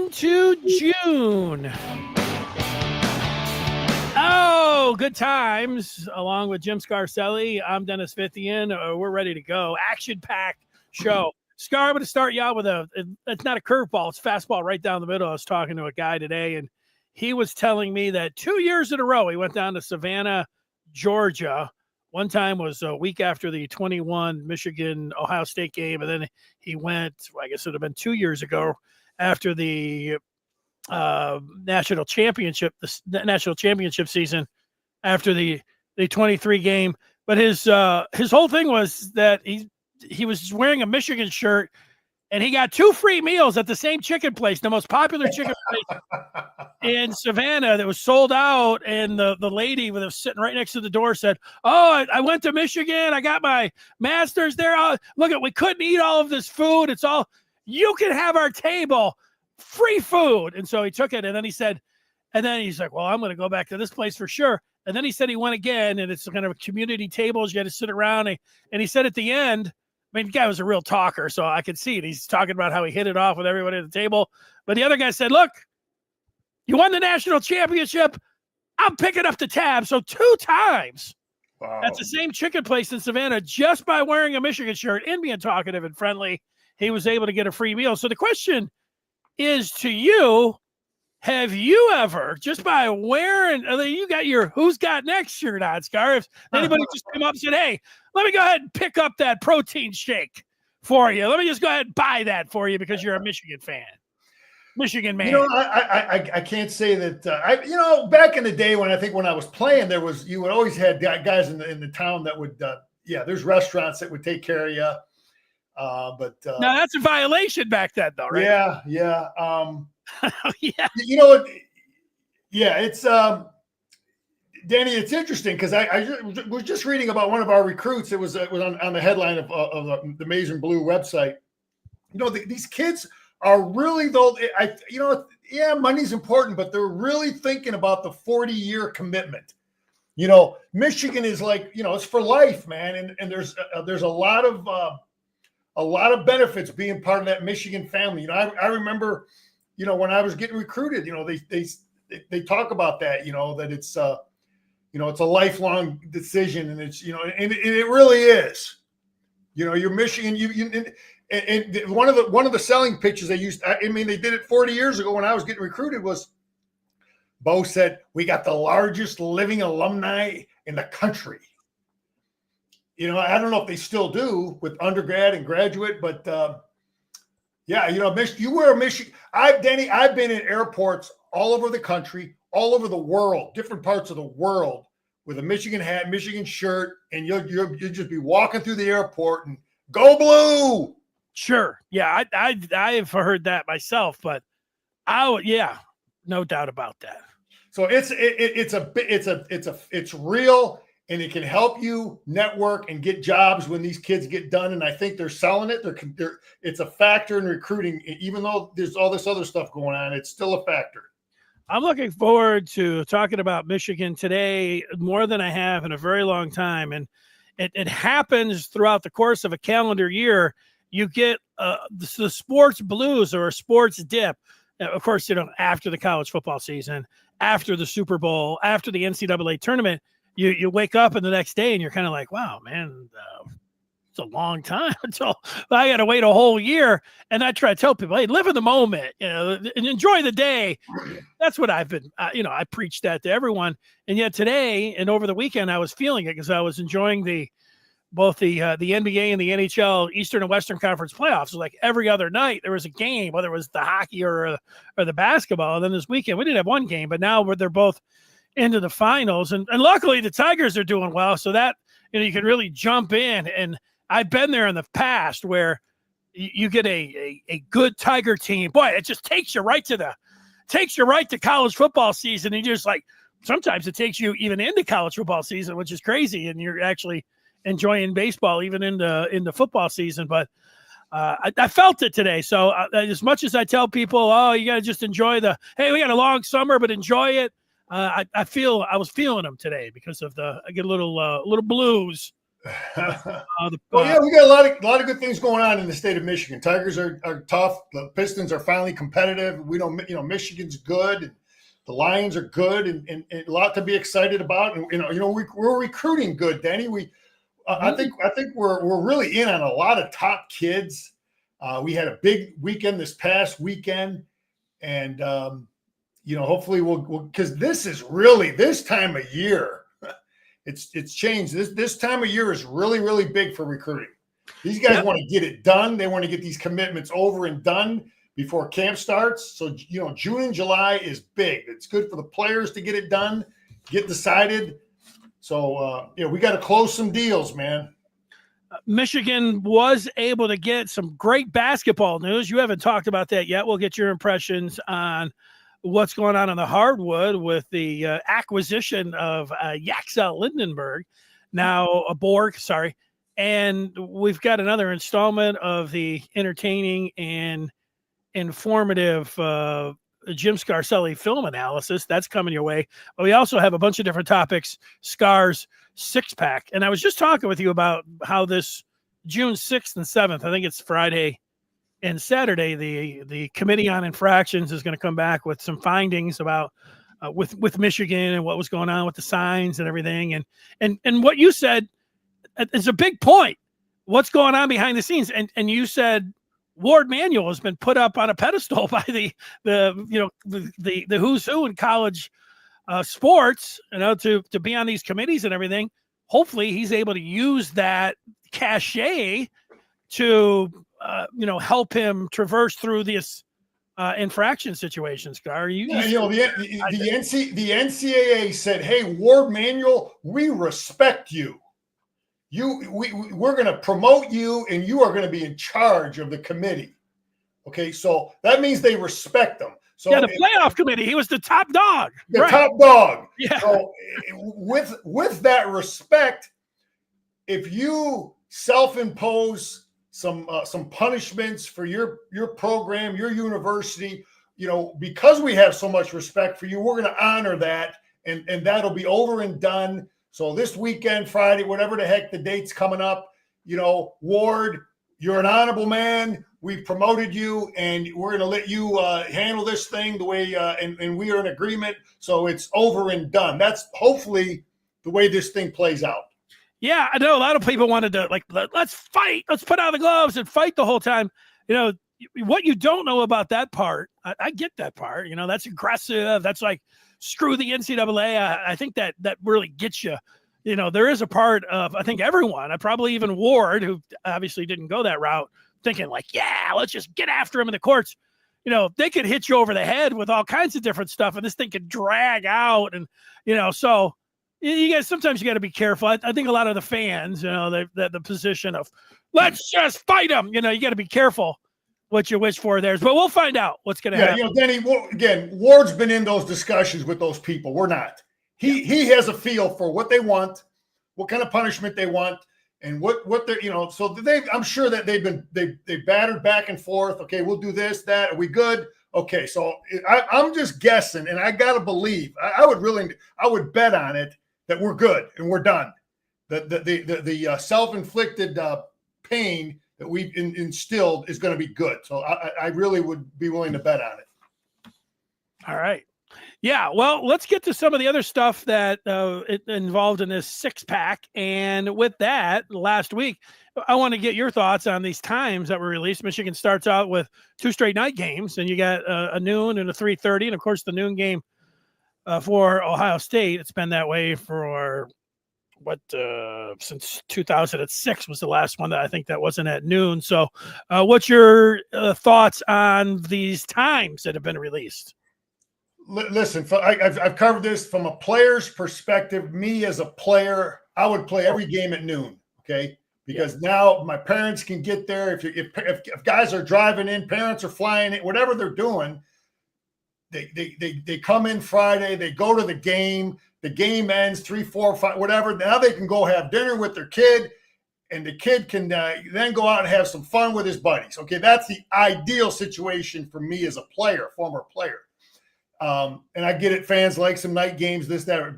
into June. Oh, good times. Along with Jim Scarcelli, I'm Dennis Fithian. We're ready to go. Action-packed show. Scar, I'm going to start you out with it's not a curveball. It's fastball right down the middle. I was talking to a guy today, and he was telling me that 2 years in a row, he went down to Savannah, Georgia. One time was a week after the 21 Michigan-Ohio State game, and then he went, I guess it would have been 2 years ago, after the national championship season, after the 23 game. But his whole thing was that he was wearing a Michigan shirt, and he got 2 free meals at the same chicken place, the most popular chicken place in Savannah that was sold out. And the lady was sitting right next to the door said, "Oh, I went to Michigan. I got my master's there. We couldn't eat all of this food. It's all, you can have our table, free food." And so he took it, and then he's like, "Well, I'm going to go back to this place for sure." And then he said he went again, and it's kind of a community tables. You had to sit around. And he said at the end, I mean, the guy was a real talker, so I could see it. He's talking about how he hit it off with everybody at the table. But the other guy said, "Look, you won the national championship. I'm picking up the tab." So 2 times at the same chicken place in Savannah, just by wearing a Michigan shirt and being talkative and friendly, he was able to get a free meal. So the question is to you, have you ever, just by wearing, you got your Who's Got Next shirt on, Scarves, anybody just come up and said, "Hey, let me go ahead and pick up that protein shake for you. Let me just go ahead and buy that for you because you're a Michigan fan." Michigan man. I can't say that. Back in the day when I was playing, you would always had guys in the town that would. There's restaurants that would take care of you. But now that's a violation back then, though, right? Yeah. Yeah. It's Danny. It's interesting because I was just reading about one of our recruits. It was on the headline of the Maize and Blue website. These kids are really, though, money's important, but they're really thinking about the 40-year commitment. Michigan is like, it's for life, man. And there's a lot of benefits being part of that Michigan family. I remember, when I was getting recruited, they talk about that, that it's, it's a lifelong decision, and it's, and it really is. You're Michigan, and one of the selling pitches they used, they did it 40 years ago when I was getting recruited, was Bo said, "We got the largest living alumni in the country." I don't know if they still do with undergrad and graduate, but you wear a Michigan. I've been in airports all over the country, all over the world, different parts of the world, with a Michigan hat, Michigan shirt, and you'll just be walking through the airport and "Go Blue." Sure. Yeah, I've heard that myself, but no doubt about that. So it's real, and it can help you network and get jobs when these kids get done. And I think they're selling it. It's a factor in recruiting, even though there's all this other stuff going on. It's still a factor. I'm looking forward to talking about Michigan today more than I have in a very long time, and it happens throughout the course of a calendar year. You get the sports blues or a sports dip. Of course, after the college football season, after the Super Bowl, after the NCAA tournament, you wake up and the next day and you're kind of like, wow, man, it's a long time until I got to wait a whole year. And I try to tell people, hey, live in the moment, and enjoy the day. That's what I've been, I preach that to everyone. And yet today and over the weekend, I was feeling it because I was enjoying both the NBA and the NHL Eastern and Western Conference playoffs. So like every other night there was a game, whether it was the hockey or the basketball. And then this weekend we didn't have one game, but now they're both into the finals. And luckily the Tigers are doing well, so that you can really jump in. And I've been there in the past where you get a good Tiger team. Boy, it just takes you right to college football season. And you're just like, sometimes it takes you even into college football season, which is crazy. And you're actually enjoying baseball even in the football season. But I felt it today. So as much as I tell people, oh, you got to just enjoy hey, we got a long summer, but enjoy it. I was feeling them today because of I get a little blues Well, yeah, we got a lot of good things going on in the state of Michigan. Tigers are tough. The Pistons are finally competitive. We don't, Michigan's good. And the Lions are good, and a lot to be excited about. And we're recruiting good, Danny. I think we're really in on a lot of top kids. We had a big weekend this past weekend, and hopefully we'll because this is really this time of year. It's changed. This time of year is really, really big for recruiting. These guys want to get it done. They want to get these commitments over and done before camp starts. So, June and July is big. It's good for the players to get it done, get decided. So, we got to close some deals, man. Michigan was able to get some great basketball news. You haven't talked about that yet. We'll get your impressions on what's going on in the hardwood with the acquisition of Yaxel Lindenberg, now a Borg, sorry. And we've got another installment of the entertaining and informative Jim Scarcelli film analysis. That's coming your way. But we also have a bunch of different topics, Scar's six-pack. And I was just talking with you about how this June 6th and 7th, I think it's Friday and Saturday, the Committee on Infractions is going to come back with some findings about with Michigan and what was going on with the signs and everything. And what you said is a big point. What's going on behind the scenes? And you said Ward Manuel has been put up on a pedestal by the who's who in college sports, to be on these committees and everything. Hopefully, he's able to use that cachet to help him traverse through this infraction situation. Scar, the NCAA said, "Hey, Ward Manuel, we respect you. We're going to promote you, and you are going to be in charge of the committee." Okay, so that means they respect them. So the playoff committee, he was the top dog. Top dog. Yeah. So with that respect, if you self-impose some punishments for your program, your university, because we have so much respect for you, we're going to honor that, and that'll be over and done. So this weekend, Friday, whatever the heck the date's coming up, Ward, you're an honorable man. We've promoted you, and we're going to let you handle this thing the way, and we are in agreement. So it's over and done. That's hopefully the way this thing plays out. Yeah, I know a lot of people wanted to let's fight. Let's put on the gloves and fight the whole time. What you don't know about that part, I get that part. That's aggressive. That's like screw the NCAA. I think that really gets you. There is a part of, I think everyone, probably even Ward, who obviously didn't go that route, thinking let's just get after him in the courts. They could hit you over the head with all kinds of different stuff, and this thing could drag out. And, so you guys, sometimes you got to be careful. I think a lot of the fans, the position of let's just fight them, you got to be careful what you wish for there. But we'll find out what's going to happen. Denny, again, Ward's been in those discussions with those people. We're not. He has a feel for what they want, what kind of punishment they want, and what they're, so I'm sure that they battered back and forth. Okay, we'll do this, that. Are we good? Okay, so I'm just guessing, and I gotta believe. I would bet on it that we're good and we're done. The self-inflicted pain that we've instilled is going to be good. So I really would be willing to bet on it. All right. Yeah, well, let's get to some of the other stuff that involved in this six-pack. And with that, last week, I want to get your thoughts on these times that were released. Michigan starts out with 2 straight night games, and you got a noon and a 3:30, and, of course, the noon game for Ohio State. It's been that way for, since 2006 was the last one that I think that wasn't at noon. So what's your thoughts on these times that have been released? Listen, I've covered this from a player's perspective. Me as a player, I would play every game at noon, okay? Because now my parents can get there. If guys are driving in, parents are flying in, whatever they're doing, they come in Friday, they go to the game ends 3, 4, 5, whatever. Now they can go have dinner with their kid, and the kid can then go out and have some fun with his buddies. Okay, that's the ideal situation for me as a player, former player. And I get it, fans like some night games, this, that.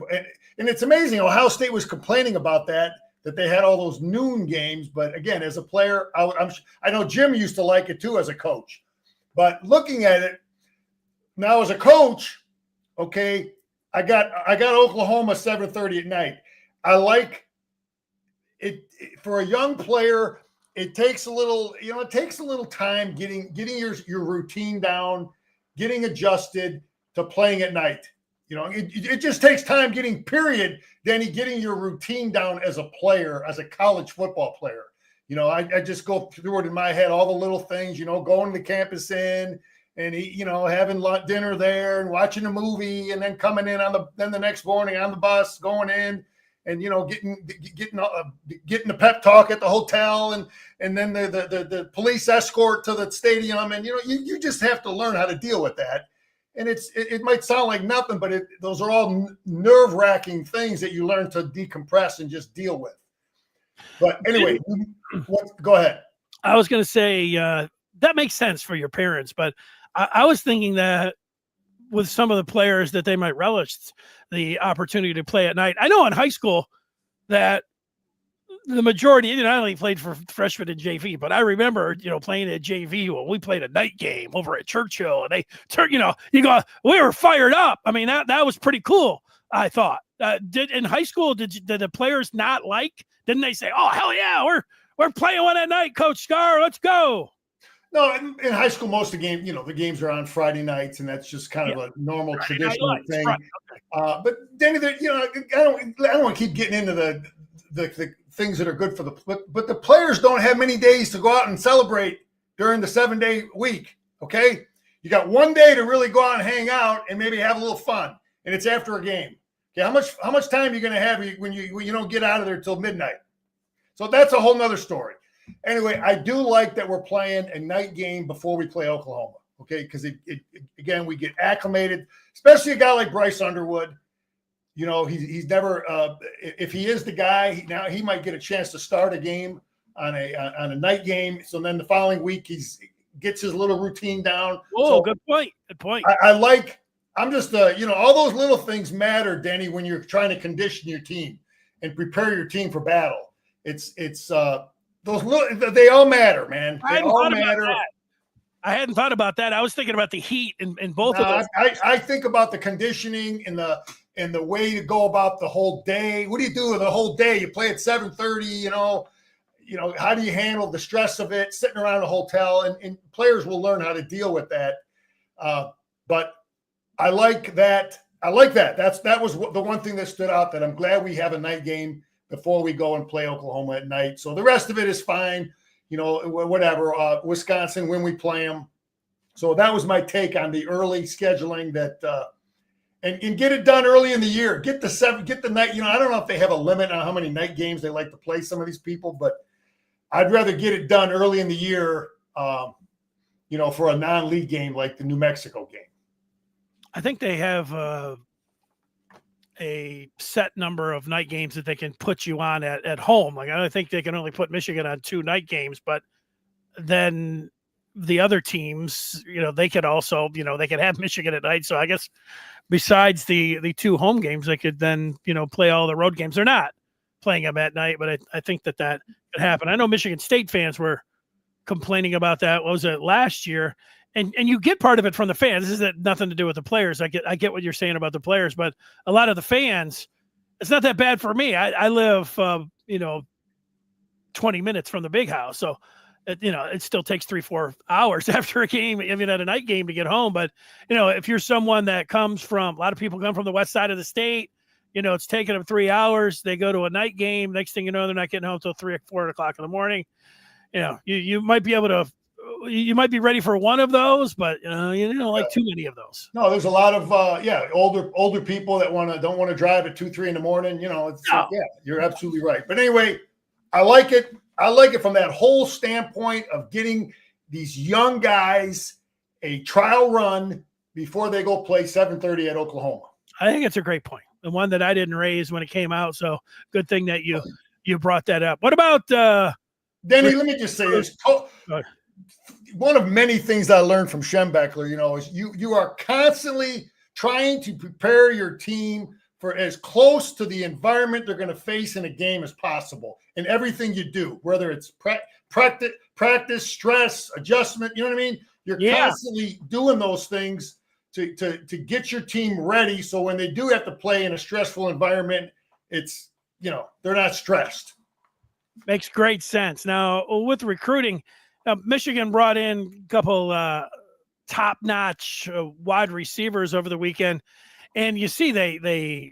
And it's amazing. Ohio State was complaining about that that they had all those noon games. But again, as a player, I know Jim used to like it too as a coach. But looking at it now as a coach, okay, I got Oklahoma 7:30 at night. I like it for a young player. It takes a little time getting your routine down, getting adjusted to playing at night. It just takes time getting your routine down as a player, as a college football player. I just go through it in my head, all the little things, going to the campus and having dinner there and watching a movie and then coming in then the next morning on the bus, going in and, getting the pep talk at the hotel and then the police escort to the stadium. And, you just have to learn how to deal with that. And it might sound like nothing, but those are all nerve-wracking things that you learn to decompress and just deal with. But anyway, go ahead. I was going to say that makes sense for your parents, but I was thinking that with some of the players that they might relish the opportunity to play at night. I know in high school that the majority, I only played for freshman and JV, but I remember, playing at JV. Well, we played a night game over at Churchill, and they turned, we were fired up. I mean, that was pretty cool. I thought. In high school, did the players not didn't they say, "Oh, hell yeah, we're playing one at night, Coach Scar, let's go"? No, in high school, most of the game, the games are on Friday nights, and that's just kind of a normal traditional thing. Right. Okay. But Danny, I don't want to keep getting into the things that are good for but the players don't have many days to go out and celebrate during the 7-day week. Okay, you got one day to really go out and hang out and maybe have a little fun, and it's after a game. Okay, how much time are you going to have when you don't get out of there till midnight? So that's a whole nother story. Anyway, I do like that we're playing a night game before we play Oklahoma. Okay, because again, we get acclimated, especially a guy like Bryce Underwood. He's never if he is the guy, now he might get a chance to start a game on a night game. So then the following week gets his little routine down. Oh, so good point. Good point. I'm just all those little things matter, Danny, when you're trying to condition your team and prepare your team for battle. It's those little, they all matter, man. They all matter. I hadn't thought about that. I was thinking about the heat in both of those. I think about the conditioning and the way to go about the whole day. What do you do with the whole day? You play at 7:30, how do you handle the stress of it, sitting around a hotel, and players will learn how to deal with that. But I like that. That was the one thing that stood out, that I'm glad we have a night game before we go and play Oklahoma at night. So the rest of it is fine. Whatever, Wisconsin, when we play them. So that was my take on the early scheduling and get it done early in the year. Get the night, I don't know if they have a limit on how many night games they like to play, some of these people, but I'd rather get it done early in the year, for a non-league game like the New Mexico game. I think they have a set number of night games that they can put you on at home. Like, I don't think they can only put Michigan on 2 night games, but then the other teams, they could also, they could have Michigan at night. So I guess besides the 2 home games, they could then, play all the road games. They're not playing them at night, but I think that could happen. I know Michigan State fans were complaining about that. What was it, last year? And you get part of it from the fans. This has nothing to do with the players. I get what you're saying about the players, but a lot of the fans, it's not that bad for me. I live, 20 minutes from the big house. So, it still takes 3-4 hours after a game, even at a night game, to get home. But, if you're someone that comes from, a lot of people come from the west side of the state, it's taking them 3 hours. They go to a night game. Next thing you know, they're not getting home until 3 or 4 o'clock in the morning. You might be able to, you might be ready for one of those, but you don't like too many of those. No, there's a lot of older people that don't want to drive at 2-3 in the morning. You're absolutely right. But anyway, I like it. I like it from that whole standpoint of getting these young guys a trial run before they go play 7:30 at Oklahoma. I think it's a great point. The one that I didn't raise when it came out. So good thing that you brought that up. What about Denny? Let me just say this. One of many things that I learned from Schembechler, is you are constantly trying to prepare your team for as close to the environment they're going to face in a game as possible in everything you do, whether it's practice, stress, adjustment. You know what I mean? You're constantly doing those things to get your team ready. So when they do have to play in a stressful environment, it's, they're not stressed. Makes great sense. Now with recruiting, Michigan brought in a couple top-notch wide receivers over the weekend. And you see they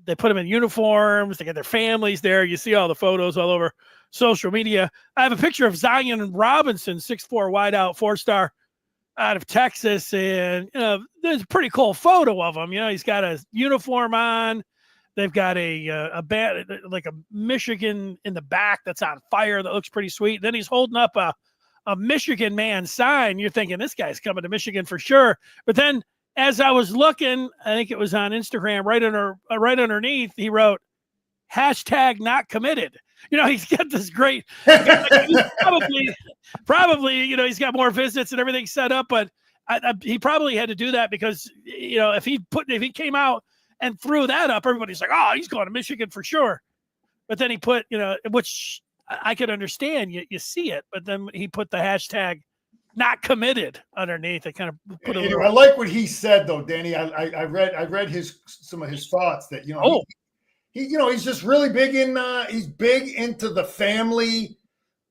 put them in uniforms. They get their families there. You see all the photos all over social media. I have a picture of Zion Robinson, 6'4" wideout, 4-star out of Texas. And, there's a pretty cool photo of him. He's got a uniform on. They've got a band, like a Michigan in the back that's on fire that looks pretty sweet. Then he's holding up a Michigan man sign. You're thinking this guy's coming to Michigan for sure. But then as I was looking, I think it was on Instagram, right underneath, he wrote, #NotCommitted. He's got this great, he's probably, he's got more visits and everything set up, but he probably had to do that because, if he came out and threw that up, everybody's like, oh, he's going to Michigan for sure. But then he put, which I could understand, you see it, but then he put the #NotCommitted underneath. It kind of put a little. I like what he said though, Danny. I read some of his thoughts that he's just really big he's big into the family,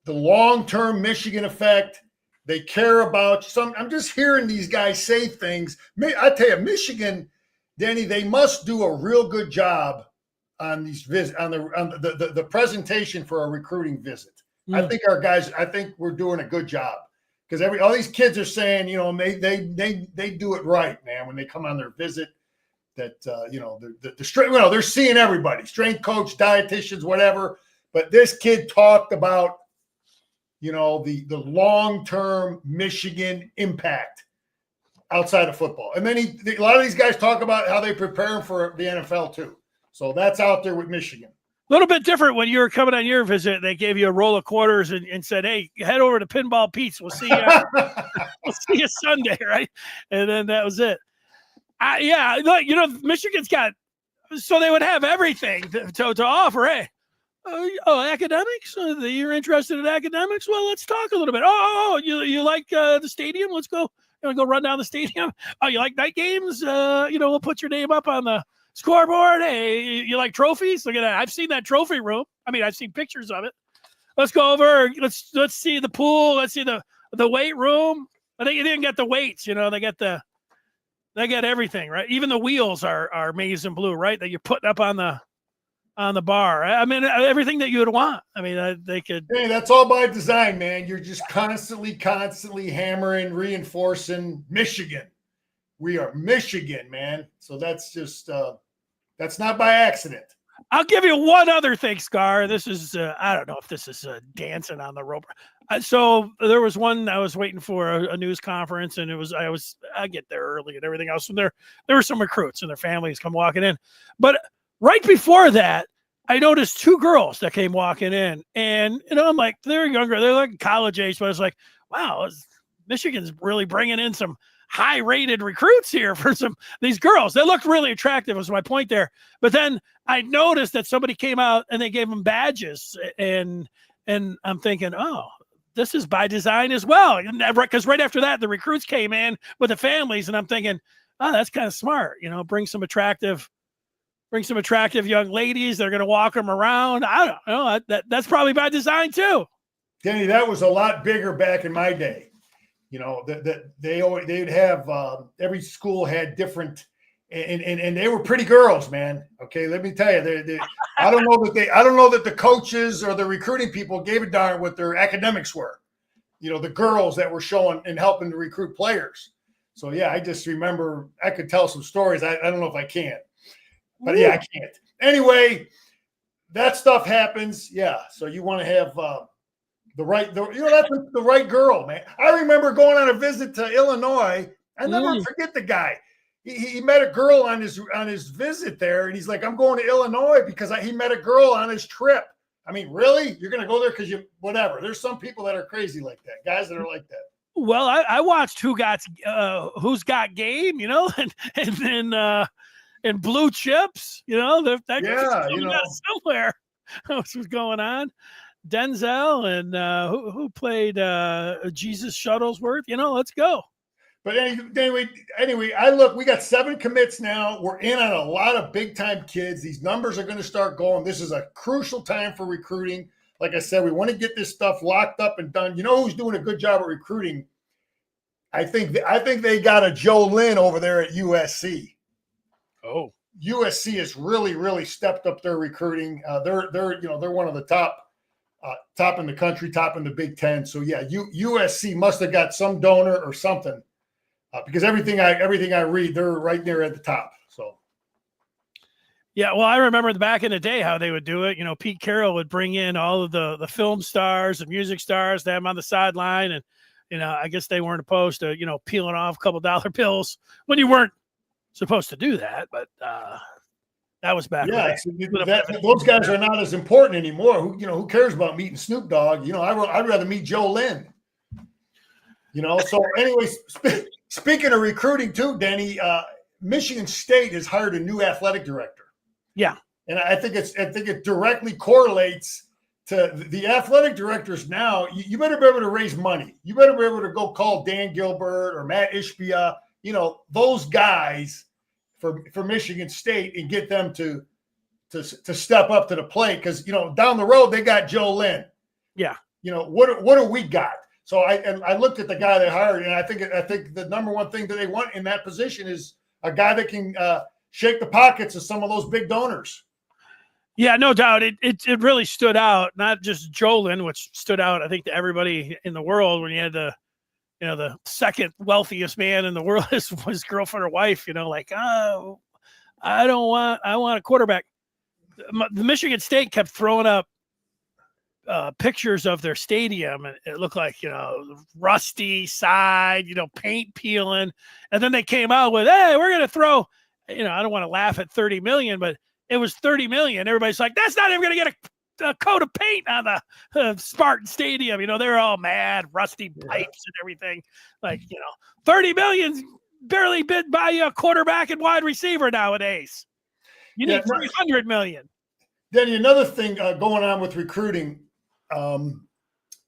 the long-term Michigan effect. They care about I'm just hearing these guys say things. I tell you, Michigan, Danny, they must do a real good job on these on the presentation for a recruiting visit. I think our guys, we're doing a good job. Because all these kids are saying, they do it right, man. When they come on their visit, that the strength, they're seeing everybody, strength coach, dietitians, whatever. But this kid talked about, the long-term Michigan impact outside of football, and then a lot of these guys talk about how they prepare for the NFL too. So that's out there with Michigan. A little bit different when you were coming on your visit. They gave you a roll of quarters and said, "Hey, head over to Pinball Pete's. We'll see you. We'll see you Sunday, right?" And then that was it. Michigan's got, so they would have everything to offer. Hey, academics? You're interested in academics? Well, let's talk a little bit. You like the stadium? Let's go. You want to go run down the stadium? Oh, you like night games? We'll put your name up on the scoreboard. Hey, you like trophies? Look at that. I've seen that trophy room. I've seen pictures of it. Let's go over. Let's see the pool. Let's see the weight room. I think you didn't get the weights. They got everything, right? Even the wheels are maize and blue, right? That you're putting up on the bar. Everything that you would want. They could. Hey, that's all by design, man. You're just constantly hammering, reinforcing Michigan. We are Michigan, man. So that's just that's not by accident. I'll give you one other thing, Scar. This is I don't know if this is dancing on the rope. So there was one I was waiting for a news conference, and I get there early and everything else. And there were some recruits and their families come walking in, but right before that, I noticed two girls that came walking in, and I'm like, they're younger, they're like college age, but I was like, wow, Michigan's really bringing in some high-rated recruits here for these girls. They looked really attractive, was my point there. But then I noticed that somebody came out and they gave them badges, and I'm thinking, oh, this is by design as well. Because right after that, the recruits came in with the families, and I'm thinking, oh, that's kind of smart. Bring some attractive young ladies. They're going to walk them around. I don't know. That's probably by design too. Danny, that was a lot bigger back in my day. That they'd have every school had different, and they were pretty girls, man. Okay, let me tell you, I don't know that the coaches or the recruiting people gave a darn what their academics were. The girls that were showing and helping to recruit players. So yeah, I just remember I could tell some stories. I don't know if I can. But yeah, I can't. Anyway, that stuff happens. Yeah. So you want to have that's the right girl, man. I remember going on a visit to Illinois. I never forget the guy. He met a girl on his visit there, and he's like, I'm going to Illinois because he met a girl on his trip. Really? You're going to go there because whatever. There's some people that are crazy like that, guys that are like that. Well, I watched Who's Got Game, and then and blue chips. That Yeah, coming out somewhere. What was going on? Denzel and who played Jesus Shuttlesworth. Let's go. But anyway, we got 7 commits now. We're in on a lot of big time kids. These numbers are going to start going. This is a crucial time for recruiting. Like I said, we want to get this stuff locked up and done. You know who's doing a good job at recruiting? I think they got a Joe Lynn over there at USC. Oh, USC has really, really stepped up their recruiting. They're one of the top in the country, top in the Big Ten. So yeah, USC must have got some donor or something. Because everything I read, they're right there at the top. So, yeah. Well, I remember back in the day how they would do it. Pete Carroll would bring in all of the film stars, the music stars, they have them on the sideline, and I guess they weren't opposed to peeling off a couple dollar bills when you weren't supposed to do that. But that was back. Yeah, those guys are not as important anymore. Who cares about meeting Snoop Dogg? I'd rather meet Joe Lynn. So anyways. Speaking of recruiting too, Danny, Michigan State has hired a new athletic director. Yeah, and I think it directly correlates to the athletic directors now. You better be able to raise money. You better be able to go call Dan Gilbert or Matt Ishbia, those guys for Michigan State and get them to step up to the plate because down the road they got Joe Lynn. Yeah, what do we got? So I looked at the guy they hired, and I think the number one thing that they want in that position is a guy that can shake the pockets of some of those big donors. Yeah, no doubt. It really stood out. Not just Jolin, which stood out, I think, to everybody in the world when you had the second wealthiest man in the world was his girlfriend or wife. I want a quarterback. The Michigan State kept throwing up pictures of their stadium, and it looked like rusty side, paint peeling, and then they came out with, hey, we're gonna throw, I don't want to laugh at 30 million, but it was 30 million. Everybody's like, that's not even gonna get a coat of paint on the Spartan Stadium. They're all mad, rusty pipes and everything. 30 million barely bid by a quarterback and wide receiver nowadays. You need 300 million. Then another thing going on with recruiting.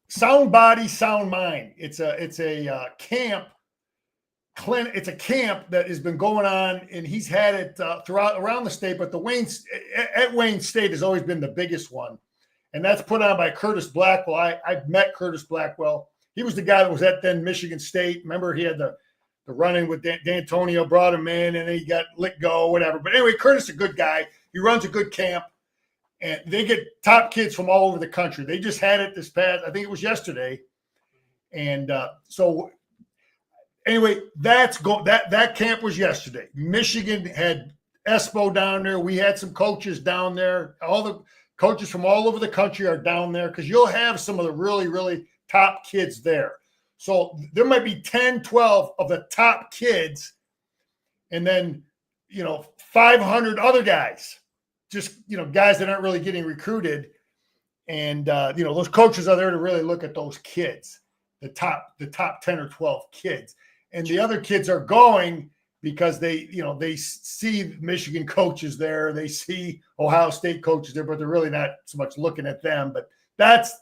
Sound body, sound mind. It's a camp. It's a camp that has been going on, and he's had it around the state. But Wayne State has always been the biggest one, and that's put on by Curtis Blackwell. I've met Curtis Blackwell. He was the guy that was at then Michigan State. Remember, he had the run-in with D'Antonio, brought him in, and then he got let go, whatever. But anyway, Curtis is a good guy. He runs a good camp. And they get top kids from all over the country. They just had it this past, I think it was yesterday. And so anyway, that camp was yesterday. Michigan had Espo down there. We had some coaches down there. All the coaches from all over the country are down there because you'll have some of the really, really top kids there. So there might be 10, 12 of the top kids and then, 500 other guys. Just, guys that aren't really getting recruited. And, those coaches are there to really look at those kids, the top 10 or 12 kids. And the other kids are going because they see Michigan coaches there. They see Ohio State coaches there, but they're really not so much looking at them. But that's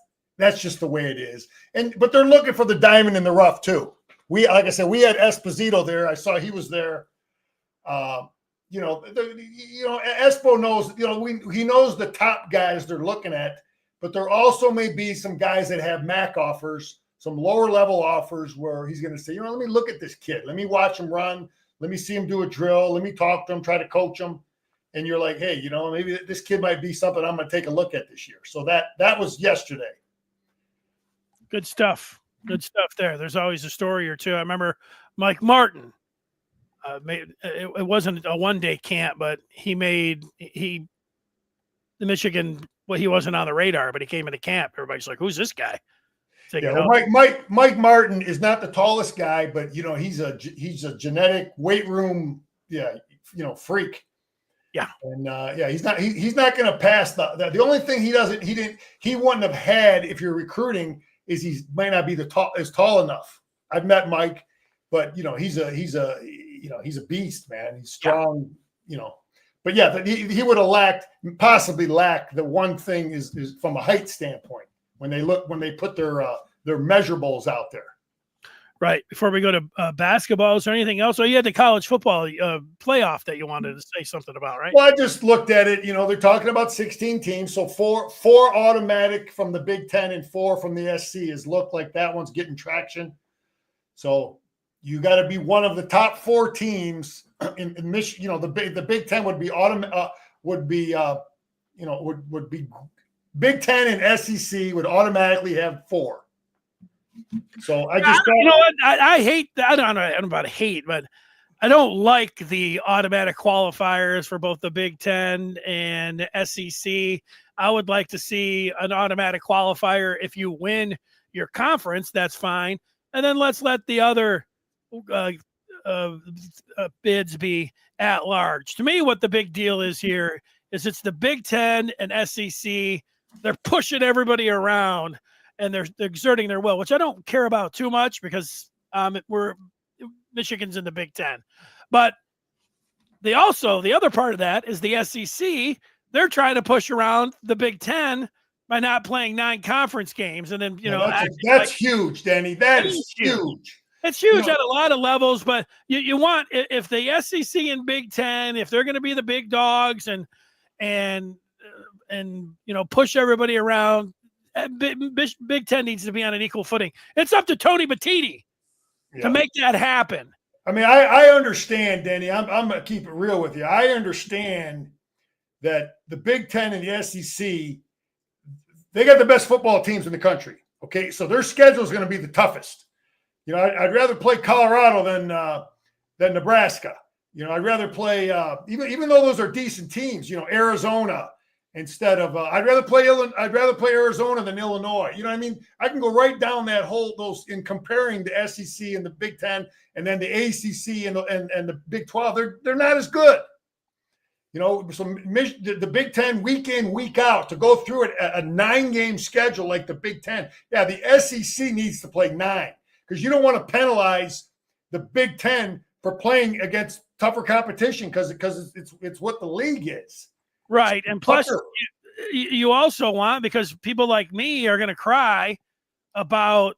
just the way it is. But they're looking for the diamond in the rough too. Like I said, we had Esposito there. I saw he was there. Espo knows, he knows the top guys they're looking at, but there also may be some guys that have MAC offers, some lower level offers where he's going to say, let me look at this kid. Let me watch him run. Let me see him do a drill. Let me talk to him, try to coach him. And you're like, hey, maybe this kid might be something I'm going to take a look at this year. So that was yesterday. Good stuff. Good stuff there. There's always a story or two. I remember Mike Martin. It wasn't a one-day camp, but the Michigan. Well, he wasn't on the radar, but he came into camp. Everybody's like, "Who's this guy?" Mike Martin is not the tallest guy, but he's a genetic weight room, freak. Yeah, and he's not going to pass the only thing he wouldn't have had if you're recruiting is he might not be as tall enough. I've met Mike, but he's a beast, man. He's strong, But yeah, he would have possibly lacked the one thing is from a height standpoint when they put their measurables out there. Right. Before we go to basketballs or anything else, you had the college football playoff that you wanted to say something about, right? Well, I just looked at it. They're talking about 16 teams, so four automatic from the Big Ten and 4 from the SC is looked like that one's getting traction. So you got to be one of the top 4 teams in Michigan. The Big Ten would be would be Big Ten and SEC would automatically have 4. So I just what I hate. I don't know about hate, but I don't like the automatic qualifiers for both the Big Ten and SEC. I would like to see an automatic qualifier if you win your conference. That's fine, and then let's let the other bids be at large. To me, what the big deal is here is it's the Big Ten and SEC. They're pushing everybody around. And they're exerting their will, which I don't care about too much because Michigan's in the Big Ten. But the other part of that is the SEC. They're trying to push around the Big Ten by not playing 9 conference games. And then, that's huge, Danny. That is huge. It's huge at a lot of levels, but you want, if the SEC and Big Ten, if they're going to be the big dogs and push everybody around, Big Ten needs to be on an equal footing. It's up to Tony Batiti to make that happen. I mean, I understand, Danny. I'm going to keep it real with you. I understand that the Big Ten and the SEC, they got the best football teams in the country. Okay, so their schedule is going to be the toughest. I'd rather play Colorado than Nebraska. I'd rather play even though those are decent teams. Arizona. Instead of, I'd rather play Arizona than Illinois. You know what I mean? I can go right down those in comparing the SEC and the Big Ten, and then the ACC and the Big 12. They're not as good. So the Big Ten week in, week out to go through it a 9-game schedule like the Big Ten. Yeah, the SEC needs to play 9 because you don't want to penalize the Big Ten for playing against tougher competition because it's what the league is. Right. And plus, you also want, because people like me are going to cry about,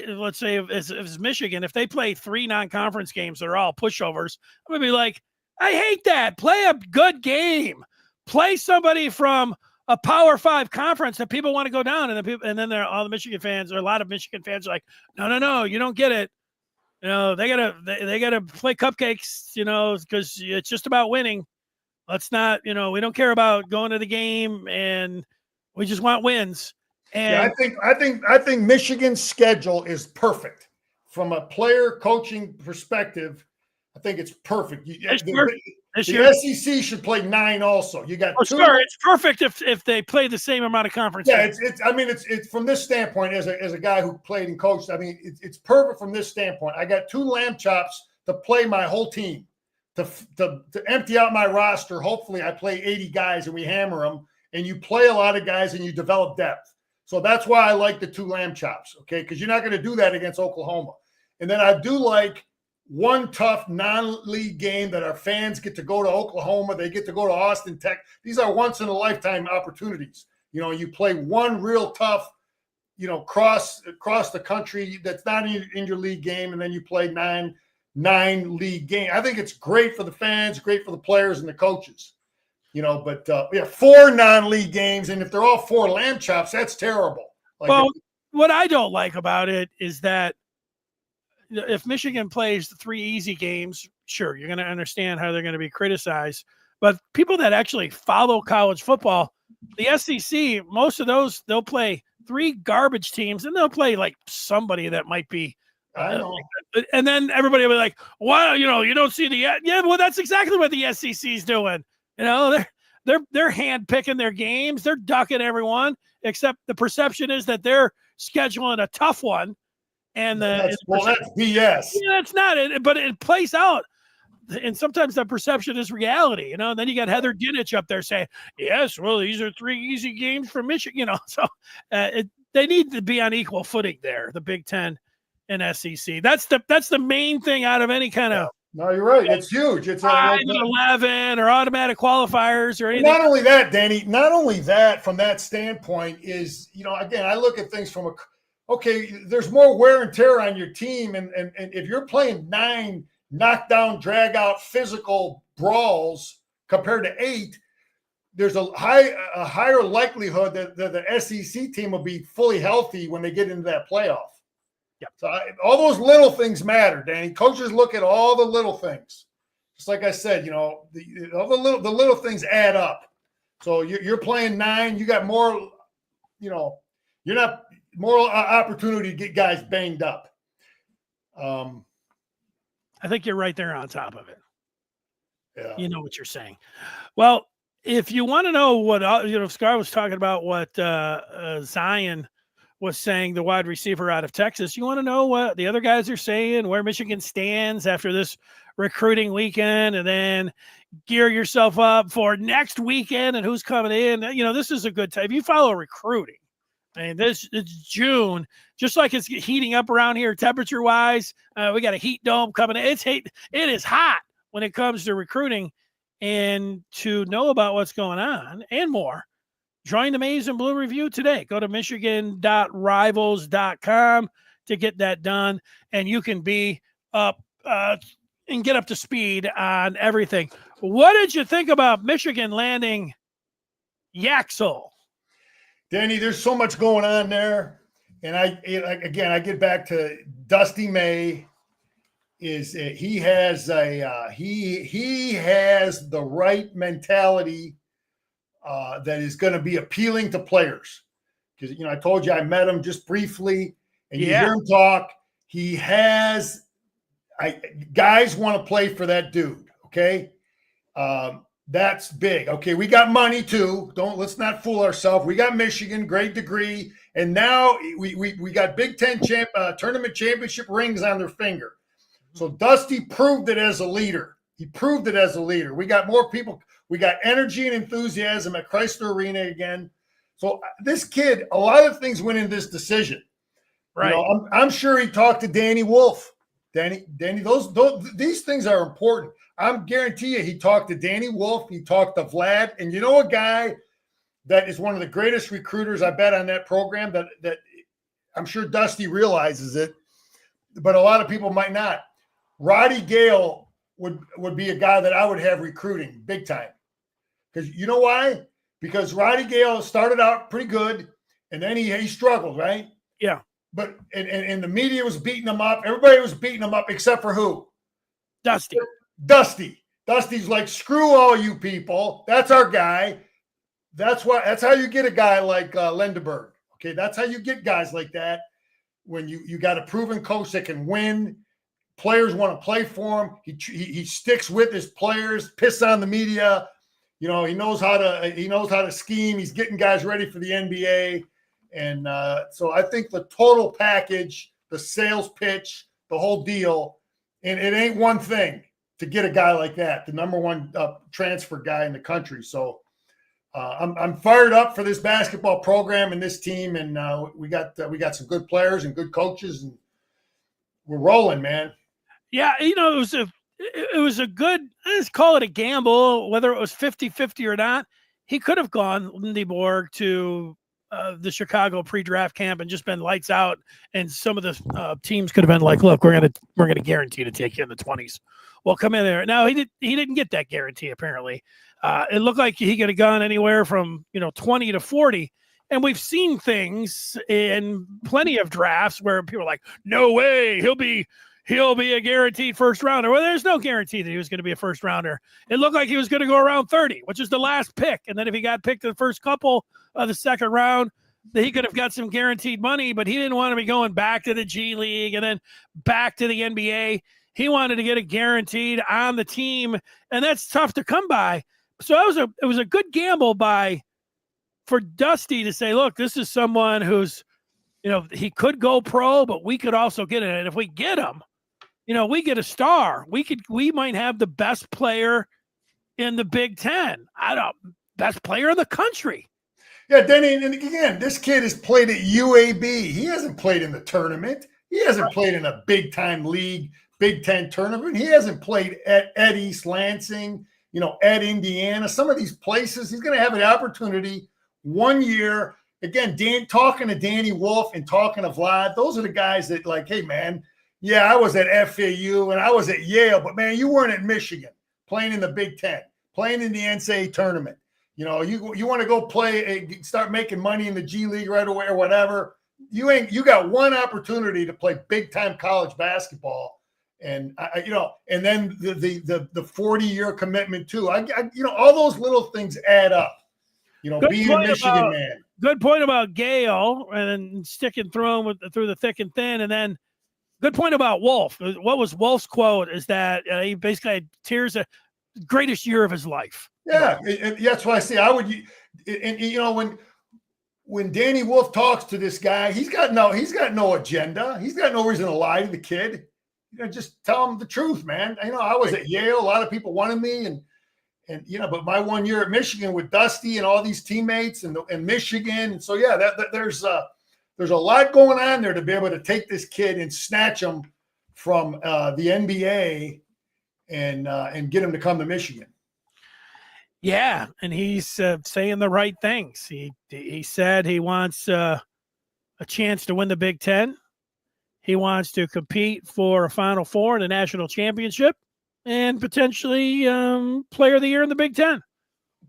let's say, if it's Michigan, if they play 3 non-conference games that are all pushovers, I'm going to be like, I hate that. Play a good game. Play somebody from a Power 5 conference that people want to go down. And then all the Michigan fans, or a lot of Michigan fans are like, no, you don't get it. They gotta play cupcakes, because it's just about winning. Let's not, we don't care about going to the game, and we just want wins. And I think Michigan's schedule is perfect from a player coaching perspective. I think it's perfect. The SEC should play 9 also. You got 2. Sure, it's perfect if they play the same amount of conference. Yeah, it's from this standpoint as a guy who played and coached. I mean, it's perfect from this standpoint. I got 2 lamb chops to play my whole team. To empty out my roster, hopefully I play 80 guys and we hammer them, and you play a lot of guys and you develop depth. So that's why I like the 2 lamb chops, okay? Because you're not going to do that against Oklahoma. And then I do like one tough non-league game that our fans get to go to Oklahoma. They get to go to Austin Tech. These are once-in-a-lifetime opportunities. You play one real tough, across the country that's not in your league game, and then you play 9 league game. I think it's great for the fans, great for the players and the coaches, but 4 non-league games. And if they're all 4 lamb chops, that's terrible. What I don't like about it is that if Michigan plays 3 easy games, sure, you're going to understand how they're going to be criticized. But people that actually follow college football, the SEC, most of those, they'll play 3 garbage teams, and they'll play like somebody that might be, and then everybody will be like, "Wow, you don't see the well." That's exactly what the SEC's doing. They're hand picking their games. They're ducking everyone, except the perception is that they're scheduling a tough one, and that's BS. Yeah, that's not it, but it plays out. And sometimes that perception is reality, And then you got Heather Dinich up there saying, "Yes, well, these are 3 easy games for Michigan." So they need to be on equal footing there. The Big Ten and SEC. That's the main thing out of any kind of No, you're right. It's huge. It's 5-11 or automatic qualifiers or anything. Not only that, Danny, not only that from that standpoint is, again, I look at things from there's more wear and tear on your team. And if you're playing 9 knockdown, drag out physical brawls compared to 8, there's a higher likelihood that the SEC team will be fully healthy when they get into that playoff. Yep. So all those little things matter, Danny. Coaches look at all the little things. Just like I said, all the little things add up. So you're playing 9, you got more, you're not more opportunity to get guys banged up. I think you're right there on top of it. Yeah. You know what you're saying. Well, if you want to know what, Scar was talking about what Zion was saying, the wide receiver out of Texas. You want to know what the other guys are saying, where Michigan stands after this recruiting weekend, and then gear yourself up for next weekend and who's coming in. This is a good time. If you follow recruiting, it's June, just like it's heating up around here temperature-wise. We got a heat dome coming in. It is hot when it comes to recruiting. And to know about what's going on and more, join the Maize and Blue Review today. Go to michigan.rivals.com to get that done, and you can be up and get up to speed on everything. What did you think about Michigan landing Yaxel? Danny, there's so much going on there. And I get back to Dusty May. He has the right mentality that is going to be appealing to players. Because, I told you I met him just briefly, and you hear him talk. Guys want to play for that dude, okay? That's big. Okay, we got money too. Let's not fool ourselves. We got Michigan, great degree, and now we got Big Ten tournament championship rings on their finger. So Dusty proved it as a leader. He proved it as a leader. We got more people. We got energy and enthusiasm at Chrysler Arena again. So this kid, a lot of things went in this decision. Right. I'm sure he talked to Danny Wolf. Danny, these things are important. I'm guarantee you he talked to Danny Wolf. He talked to Vlad. And a guy that is one of the greatest recruiters, I bet, on that program that I'm sure Dusty realizes it, but a lot of people might not. Roddy Gale would be a guy that I would have recruiting big time. Because you know why? Because Roddy Gale started out pretty good, and then he struggled, right? Yeah. But and the media was beating him up. Everybody was beating him up except for who? Dusty. Dusty's like, screw all you people. That's our guy. That's how you get a guy like Lindenberg. Okay, that's how you get guys like that. When you got a proven coach that can win. Players want to play for him. He sticks with his players, piss on the media. He knows how to scheme. He's getting guys ready for the NBA. And so I think the total package, the sales pitch, the whole deal, and it ain't one thing to get a guy like that, the number one transfer guy in the country. So I'm fired up for this basketball program and this team. And we got some good players and good coaches, and we're rolling, man. Yeah, it was a good, let's call it a gamble, whether it was 50-50 or not. He could have gone Lindenberg to the Chicago pre-draft camp and just been lights out, and some of the teams could have been like, look, we're gonna guarantee to take you in the 20s. Well, come in there. No, he didn't get that guarantee, apparently. It looked like he could have gone anywhere from 20 to 40. And we've seen things in plenty of drafts where people are like, no way, he'll be a guaranteed first rounder. Well, there's no guarantee that he was going to be a first rounder. It looked like he was going to go around 30, which is the last pick. And then if he got picked in the first couple of the second round, that he could have got some guaranteed money, but he didn't want to be going back to the G League and then back to the NBA. He wanted to get a guaranteed on the team, and that's tough to come by. So it was a good gamble for Dusty to say, look, this is someone who's, he could go pro, but we could also get it. And if we get him, we get a star. We might have the best player in the Big Ten. Best player in the country. Yeah, Denny, and again, this kid has played at UAB. He hasn't played in the tournament. He hasn't played in a big-time league Big Ten tournament. He hasn't played at East Lansing, at Indiana. Some of these places, he's going to have an opportunity 1 year. Again, talking to Danny Wolf and talking to Vlad, those are the guys that like, hey, man, yeah, I was at FAU and I was at Yale, but, man, you weren't at Michigan playing in the Big Ten, playing in the NCAA tournament. You want to go play, start making money in the G League right away or whatever. You got one opportunity to play big-time college basketball. And, and then the 40-year commitment too. All those little things add up, being a Michigan man. Good point about Gale and sticking through the thick and thin. And then good point about Wolf. What was Wolf's quote is that he basically had tears, the greatest year of his life. Yeah. And that's why I say when Danny Wolf talks to this guy, he's got no agenda. He's got no reason to lie to the kid. Just tell him the truth, man. I was at Yale. A lot of people wanted me and but my 1 year at Michigan with Dusty and all these teammates and Michigan. And so, yeah, there's a lot going on there to be able to take this kid and snatch him from the NBA and get him to come to Michigan. Yeah, and he's saying the right things. He said he wants a chance to win the Big Ten. He wants to compete for a Final Four in a national championship and potentially Player of the Year in the Big Ten.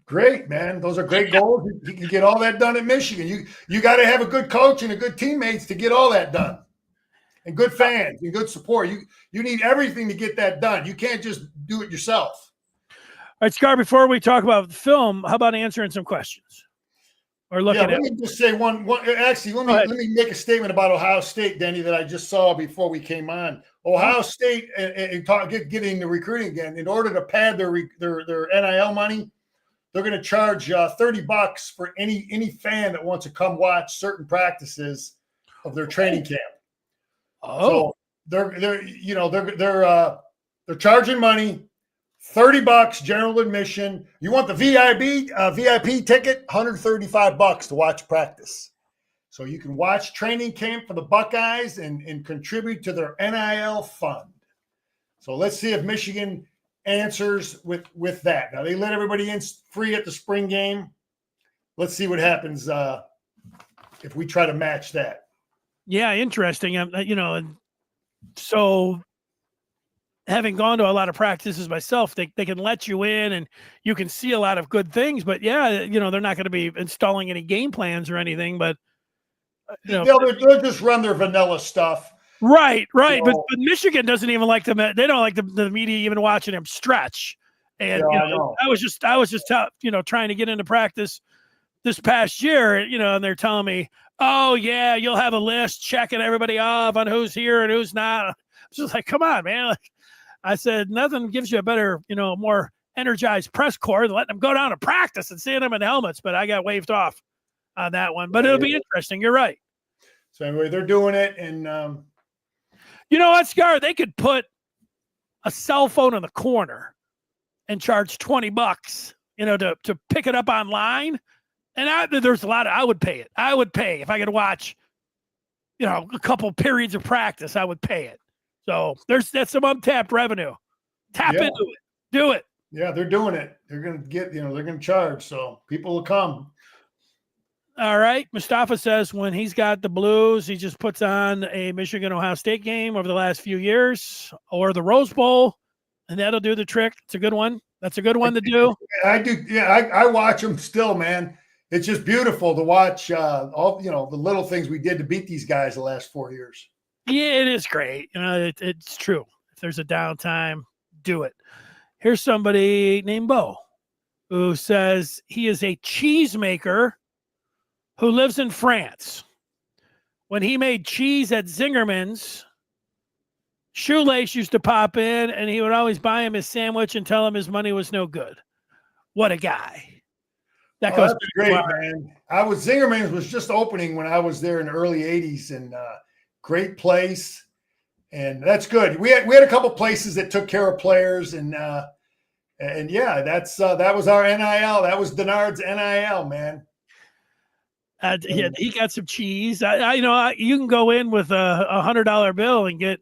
Great, man. Those are great goals. You can get all that done at Michigan. You got to have a good coach and a good teammates to get all that done. And good fans and good support. You need everything to get that done. You can't just do it yourself. All right, Scar, before we talk about the film, how about answering some questions? Or looking at. Let me just say one. Actually, let me make a statement about Ohio State, Denny, that I just saw before we came on. Ohio State and getting the recruiting again. In order to pad their NIL money, they're going to charge $30 for any fan that wants to come watch certain practices of their training camp. Oh, so they're charging money. $30 general admission. You want the VIP ticket? $135 to watch practice. So you can watch training camp for the Buckeyes and contribute to their NIL fund. So let's see if Michigan answers with that. Now they let everybody in free at the spring game. Let's see what happens if we try to match that. Yeah, interesting. So having gone to a lot of practices myself, they can let you in and you can see a lot of good things, but yeah, they're not going to be installing any game plans or anything, but they'll just run their vanilla stuff. Right. But Michigan doesn't even like them. They don't like the media even watching them stretch. And I was just trying to get into practice this past year, and they're telling me, oh yeah, you'll have a list checking everybody off on who's here and who's not. I was just like, come on, man. I said, nothing gives you a better, more energized press corps than letting them go down to practice and seeing them in helmets. But I got waved off on that one. But it'll be interesting. You're right. So anyway, they're doing it. And you know what, Scar? They could put a cell phone in the corner and charge $20, to pick it up online. And there's a lot of, I would pay it. I would pay if I could watch, a couple periods of practice. I would pay it. So that's some untapped revenue. Tap into it. Do it. Yeah, they're doing it. They're going to get, they're going to charge. So people will come. All right. Mustafa says when he's got the Blues, he just puts on a Michigan-Ohio State game over the last few years or the Rose Bowl, and that'll do the trick. It's a good one. That's a good one to do. I do. Yeah, I watch them still, man. It's just beautiful to watch all, the little things we did to beat these guys the last 4 years. Yeah, it is great. It's true. If there's a downtime, do it. Here's somebody named Bo who says he is a cheesemaker who lives in France. When he made cheese at Zingerman's, Shoelace used to pop in and he would always buy him his sandwich and tell him his money was no good. What a guy. That's great, man. Zingerman's was just opening when I was there in the early 80s, and great place. And that's good. We had a couple places that took care of players, and yeah, that was our NIL. That was Denard's NIL, man. Yeah, he got some cheese. You can go in with a $100 bill and get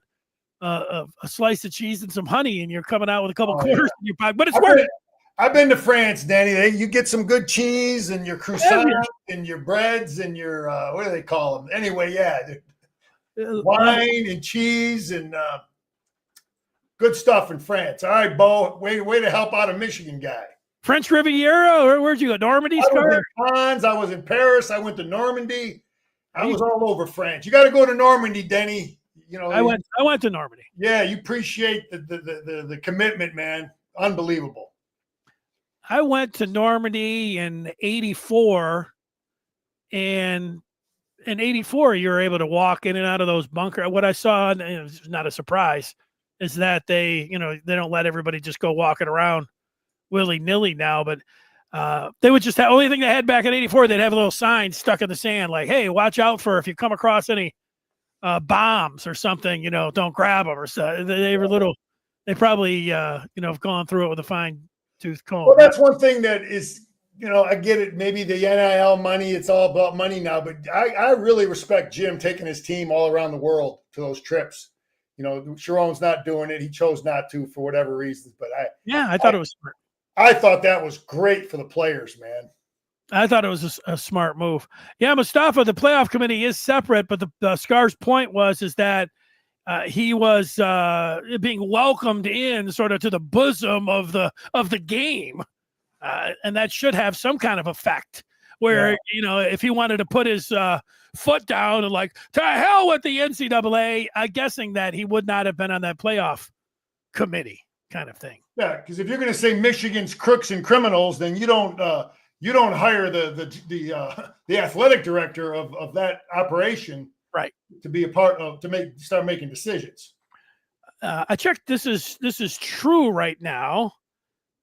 a slice of cheese and some honey, and you're coming out with a couple quarters in your pocket. But it's I've worth been, it. I've been to France, Danny. You get some good cheese and your croissants and your breads and your what do they call them? Anyway, wine and cheese and good stuff in France. All right, Bo, way to help out a Michigan guy. French Riviera, or where'd you go? Normandy? I was in Cannes. I was in Paris. I went to Normandy. I was all over France. You got to go to Normandy, Denny. You know, I went to Normandy. Yeah, you appreciate the commitment, man. Unbelievable. I went to Normandy in '84, and in '84 you were able to walk in and out of those bunkers. What I saw, and it's not a surprise, is that they don't let everybody just go walking around willy-nilly now, but they would just have, only thing they had back in '84, they'd have a little sign stuck in the sand like, hey, watch out for if you come across any bombs or something, don't grab them or so. They were little, they probably have gone through it with a fine tooth comb. Well, that's one thing that is, I get it, maybe the NIL money, it's all about money now, but I really respect Jim taking his team all around the world to those trips. Sharon's not doing it. He chose not to for whatever reasons, but I thought it was smart. I thought that was great for the players, man. I thought it was a smart move. Yeah, Mustafa, the playoff committee is separate, but the Scar's point is that he was being welcomed in sort of to the bosom of the game, and that should have some kind of effect. Where if he wanted to put his foot down and like to hell with the NCAA, I'm guessing that he would not have been on that playoff committee kind of thing. Yeah, because if you're going to say Michigan's crooks and criminals, then you don't hire the athletic director of that operation, right, to be a part of start making decisions. I checked. This is true right now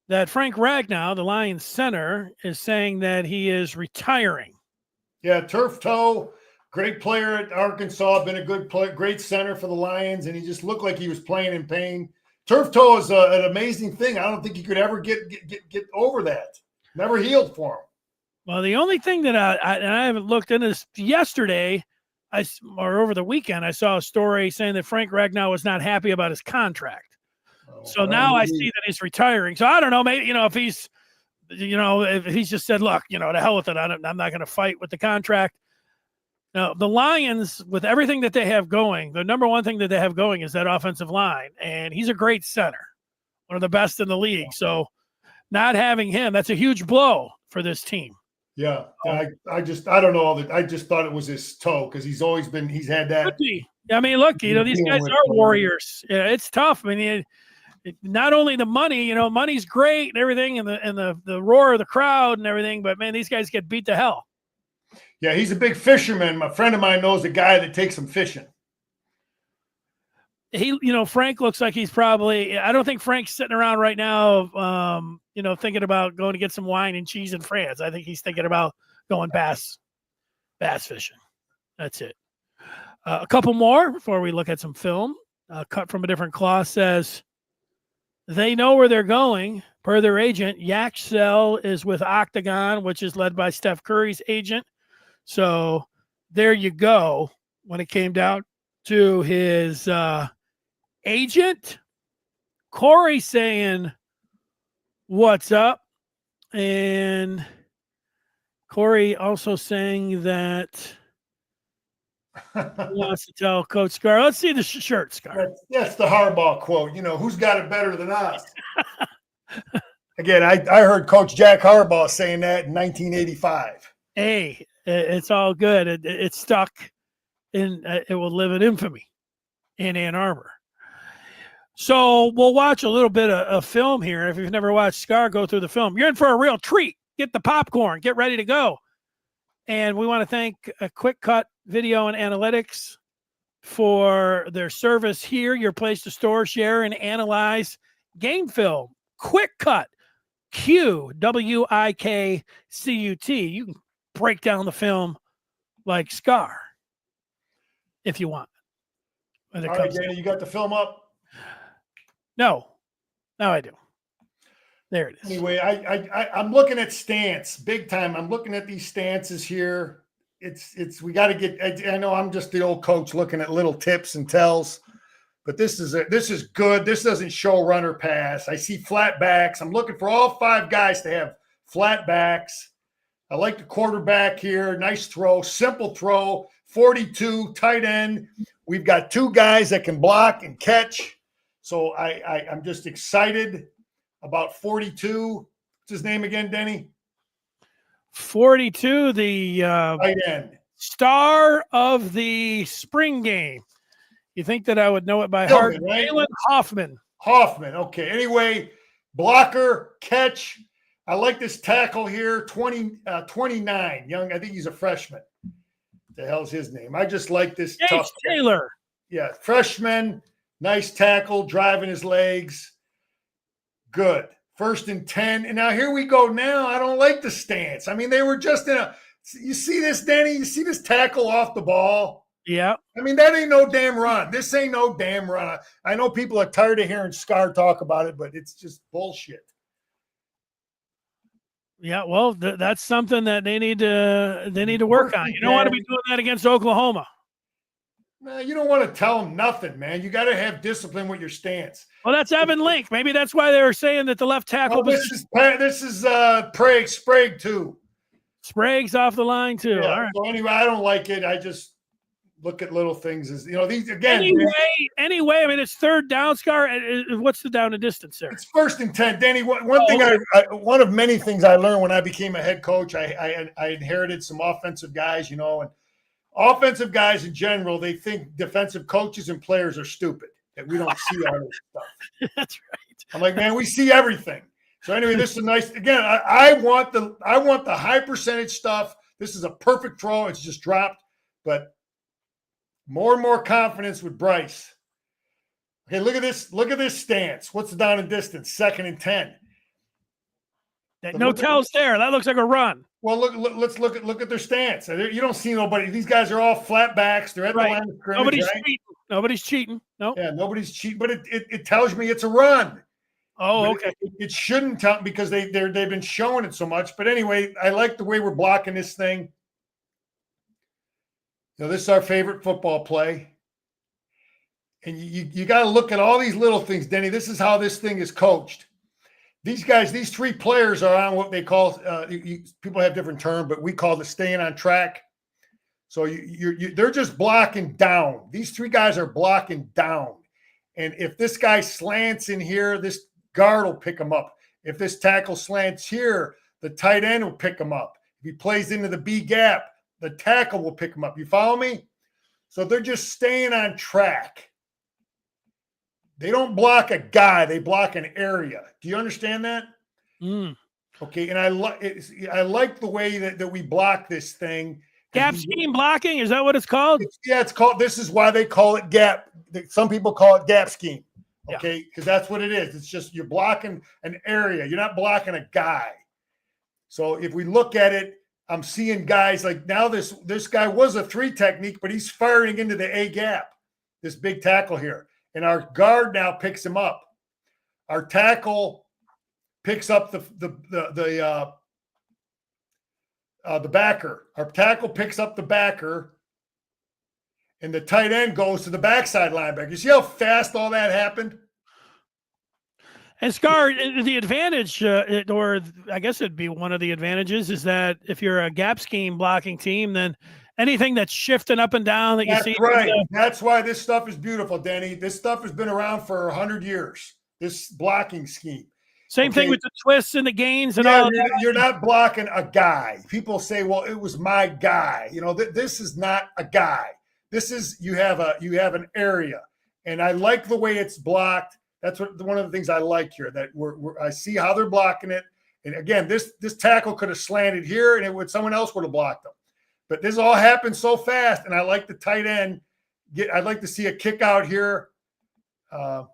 that Frank Ragnow, the Lions center, is saying that he is retiring. Yeah, turf toe, great player at Arkansas, been a good player, great center for the Lions, and he just looked like he was playing in pain. Turf toe is an amazing thing. I don't think he could ever get over that. Never healed for him. Well, the only thing that I haven't looked into this yesterday, or over the weekend, I saw a story saying that Frank Ragnow was not happy about his contract. So now I see that he's retiring. So I don't know, maybe, if he's, if he's just said, look, to hell with it. I'm not going to fight with the contract. Now, the Lions, with everything that they have going, the number one thing that they have going is that offensive line. And he's a great center, one of the best in the league. So not having him, that's a huge blow for this team. Yeah. I don't know. I just thought it was his toe because he's had that. Could be. I mean, look, these guys are warriors. Yeah, it's tough. I mean, not only the money, money's great and everything, and the roar of the crowd and everything, but man, these guys get beat to hell. Yeah, he's a big fisherman. My friend of mine knows a guy that takes him fishing. He, Frank looks like he's probably, I don't think Frank's sitting around right now, thinking about going to get some wine and cheese in France. I think he's thinking about going bass fishing. That's it. A couple more before we look at some film. Cut from a different cloth says, they know where they're going. Per their agent, Yaxel is with Octagon, which is led by Steph Curry's agent. So there you go. When it came down to his agent, Corey saying, what's up? And Corey also saying that he wants to tell Coach Scar. Let's see the shirt, Scar. That's the Harbaugh quote. Who's got it better than us? Again, I heard Coach Jack Harbaugh saying that in 1985. Hey, it's all good. It's stuck in. It will live in infamy in Ann Arbor. So we'll watch a little bit of film here. If you've never watched Scar, go through the film. You're in for a real treat. Get the popcorn. Get ready to go. And we want to thank Quick Cut Video and Analytics for their service here, your place to store, share, and analyze game film. Quick Cut, QWIKCUT. You can break down the film like Scar if you want. All right, Danny, you got the film up? No, I do. There it is. Anyway, I'm looking at stance big time. I'm looking at these stances here. We got to get. I know I'm just the old coach looking at little tips and tells. but this is good. This doesn't show run or pass. I see flat backs. I'm looking for all 5 guys to have flat backs. I like the quarterback here. Nice throw, simple throw, 42, tight end. We've got 2 guys that can block and catch. So I'm just excited about 42. What's his name again, Denny? 42, the tight end. Star of the spring game. You think that I would know it by heart? Right? Jalen Hoffman. Hoffman. Okay. Anyway, blocker, catch. I like this tackle here, 29, young. I think he's a freshman. The hell's his name? I just like this. H. Taylor. Yeah, freshman, nice tackle, driving his legs. Good. 1st and 10. And now here we go now. I don't like the stance. I mean, they were just in a – you see this, Danny? You see this tackle off the ball? Yeah. I mean, that ain't no damn run. This ain't no damn run. I know people are tired of hearing Scar talk about it, but it's just bullshit. Yeah, well, that's something that they need to work on. You don't want to be doing that against Oklahoma. No, you don't want to tell them nothing, man. You got to have discipline with your stance. Well, that's Evan Link. Maybe that's why they were saying that the left tackle. This is Sprague too. Sprague's off the line too. Yeah, all right. So anyway, I don't like it. I just look at little things as these again. Anyway, I mean it's 3rd down, Scar. What's the down and distance there? It's 1st and 10, Danny. One of many things I learned when I became a head coach. I inherited some offensive guys, and offensive guys in general, they think defensive coaches and players are stupid, that we don't see all this stuff. That's right. I'm like, man, we see everything. So anyway, this is nice. Again, I want the high percentage stuff. This is a perfect throw. It's just dropped, but more and more confidence with Bryce. Okay, look at this. Look at this stance. What's the down and distance? 2nd and 10. No tells there. That looks like a run. Well, let's look at their stance. You don't see nobody. These guys are all flat backs. They're at the line of scrimmage. Nobody's cheating. Nobody's cheating. No. Yeah, nobody's cheating. But it tells me it's a run. Oh, but okay. It shouldn't tell because they've been showing it so much. But anyway, I like the way we're blocking this thing. This is our favorite football play. And you got to look at all these little things, Denny. This is how this thing is coached. These guys, these 3 players are on what they call people have different terms, but we call it staying on track. So they're just blocking down. These 3 guys are blocking down. And if this guy slants in here, this guard will pick him up. If this tackle slants here, the tight end will pick him up. If he plays into the B gap, the tackle will pick him up. You follow me? So they're just staying on track. They don't block a guy. They block an area. Do you understand that? Okay. And I like the way that we block this thing. Gap scheme blocking? Is that what it's called? It's called. This is why they call it gap. Some people call it gap scheme. Okay. Because that's what it is. It's just you're blocking an area. You're not blocking a guy. So if we look at it, I'm seeing guys like now this guy was a 3 technique, but he's firing into the A gap, this big tackle here. And our guard now picks him up. Our tackle picks up the backer. Our tackle picks up the backer, and the tight end goes to the backside linebacker. You see how fast all that happened? And Scar, the advantage, or I guess it'd be one of the advantages, is that if you're a gap scheme blocking team, then anything that's shifting up and down that you see. Right. That's why this stuff is beautiful, Danny. This stuff has been around for 100 years, this blocking scheme. Same thing with the twists and the gains and all that. You're not blocking a guy. People say, well, it was my guy. This is not a guy. This is you have an area. And I like the way it's blocked. That's one of the things I like here, that I see how they're blocking it. And again, this tackle could have slanted here and someone else would have blocked them. But this all happened so fast, and I like the tight end. I'd like to see a kick out here. I'm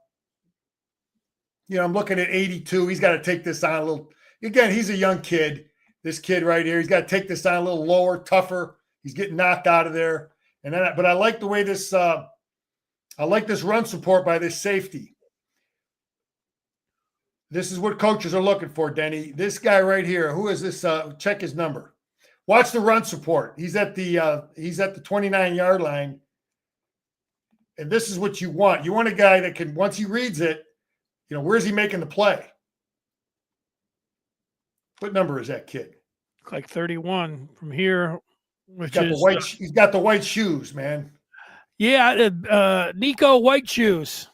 looking at 82. He's got to take this on a little. Again, he's a young kid. This kid right here, he's got to take this on a little lower, tougher. He's getting knocked out of there. But I like the way this. I like this run support by this safety. This is what coaches are looking for, Denny. This guy right here. Who is this? Check his number. Watch the run support. He's at the 29-yard line. And this is what you want. You want a guy that can, once he reads it, where's he making the play? What number is that kid? Like 31 from here, which he's got the white shoes, man. Yeah, Nico White Shoes.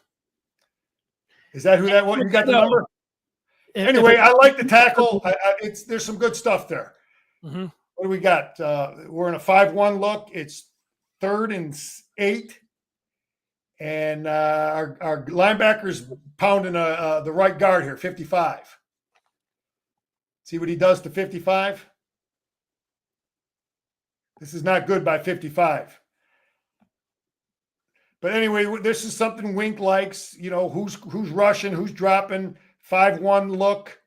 Is that who that was? You got the number? Anyway, I like the tackle. There's some good stuff there. Mm-hmm. What do we got? We're in a 5-1 look. It's 3rd and 8. And our linebacker's pounding the right guard here, 55. See what he does to 55? This is not good by 55. But anyway, this is something Wink likes. Who's rushing, who's dropping, 5-1 look.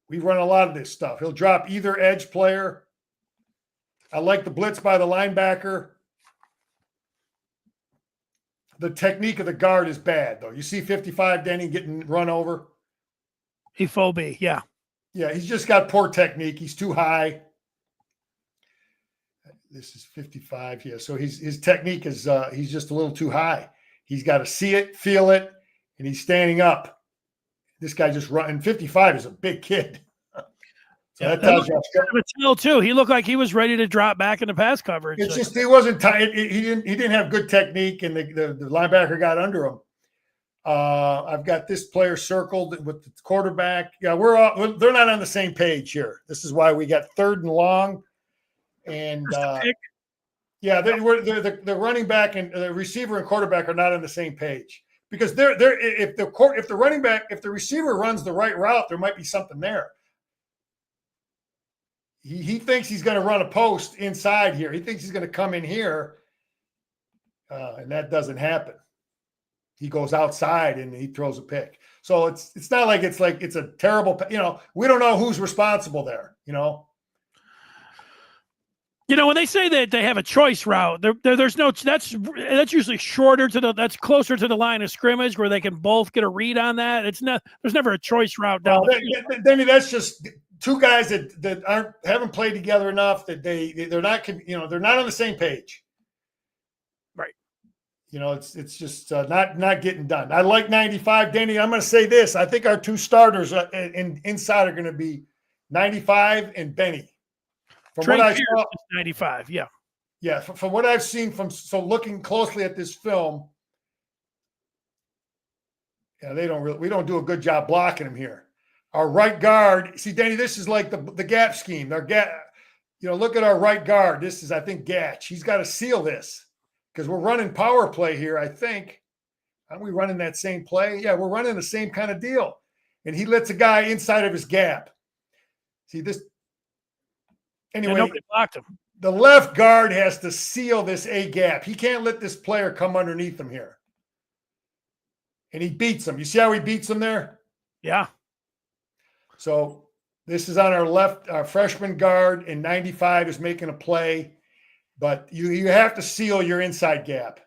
We run a lot of this stuff. He'll drop either edge player. I like the blitz by the linebacker. The technique of the guard is bad, though. You see 55, Denny, getting run over. Phobie, yeah. Yeah, he's just got poor technique. He's too high. This is 55. Yeah, so his technique is he's just a little too high. He's got to see it, feel it, and he's standing up. This guy just running. 55 is a big kid. So that tells you. Too. He looked like he was ready to drop back into pass coverage. It's just he wasn't tight. He didn't have good technique, and the linebacker got under him. I've got this player circled with the quarterback. Yeah, they're not on the same page here. This is why we got 3rd and long, and yeah, the running back and the receiver and quarterback are not on the same page because if the receiver runs the right route, there might be something there. He thinks he's going to run a post inside here. He thinks he's going to come in here, and that doesn't happen. He goes outside and he throws a pick. So it's not like it's a terrible. We don't know who's responsible there. When they say that they have a choice route, there's no. That's usually shorter that's closer to the line of scrimmage where they can both get a read on that. There's never a choice route down. Then that's just two guys that haven't played together enough that they're not they're not on the same page. Right. It's just not getting done. I like 95, Danny. I'm going to say this. I think our two starters inside are going to be 95 and Benny. From Trey what I Pierce saw, is 95. Yeah. Yeah. From what I've seen looking closely at this film, we don't do a good job blocking him here. Our right guard, see, Danny, this is like the gap scheme. Look at our right guard. This is, I think, Gatch. He's got to seal this because we're running power play here, I think. Aren't we running that same play? Yeah, we're running the same kind of deal. And he lets a guy inside of his gap. See this? Anyway, nobody blocked him. The left guard has to seal this A gap. He can't let this player come underneath him here. And he beats him. You see how he beats him there? Yeah. So this is on our left, our freshman guard, and 95 is making a play. But you have to seal your inside gap.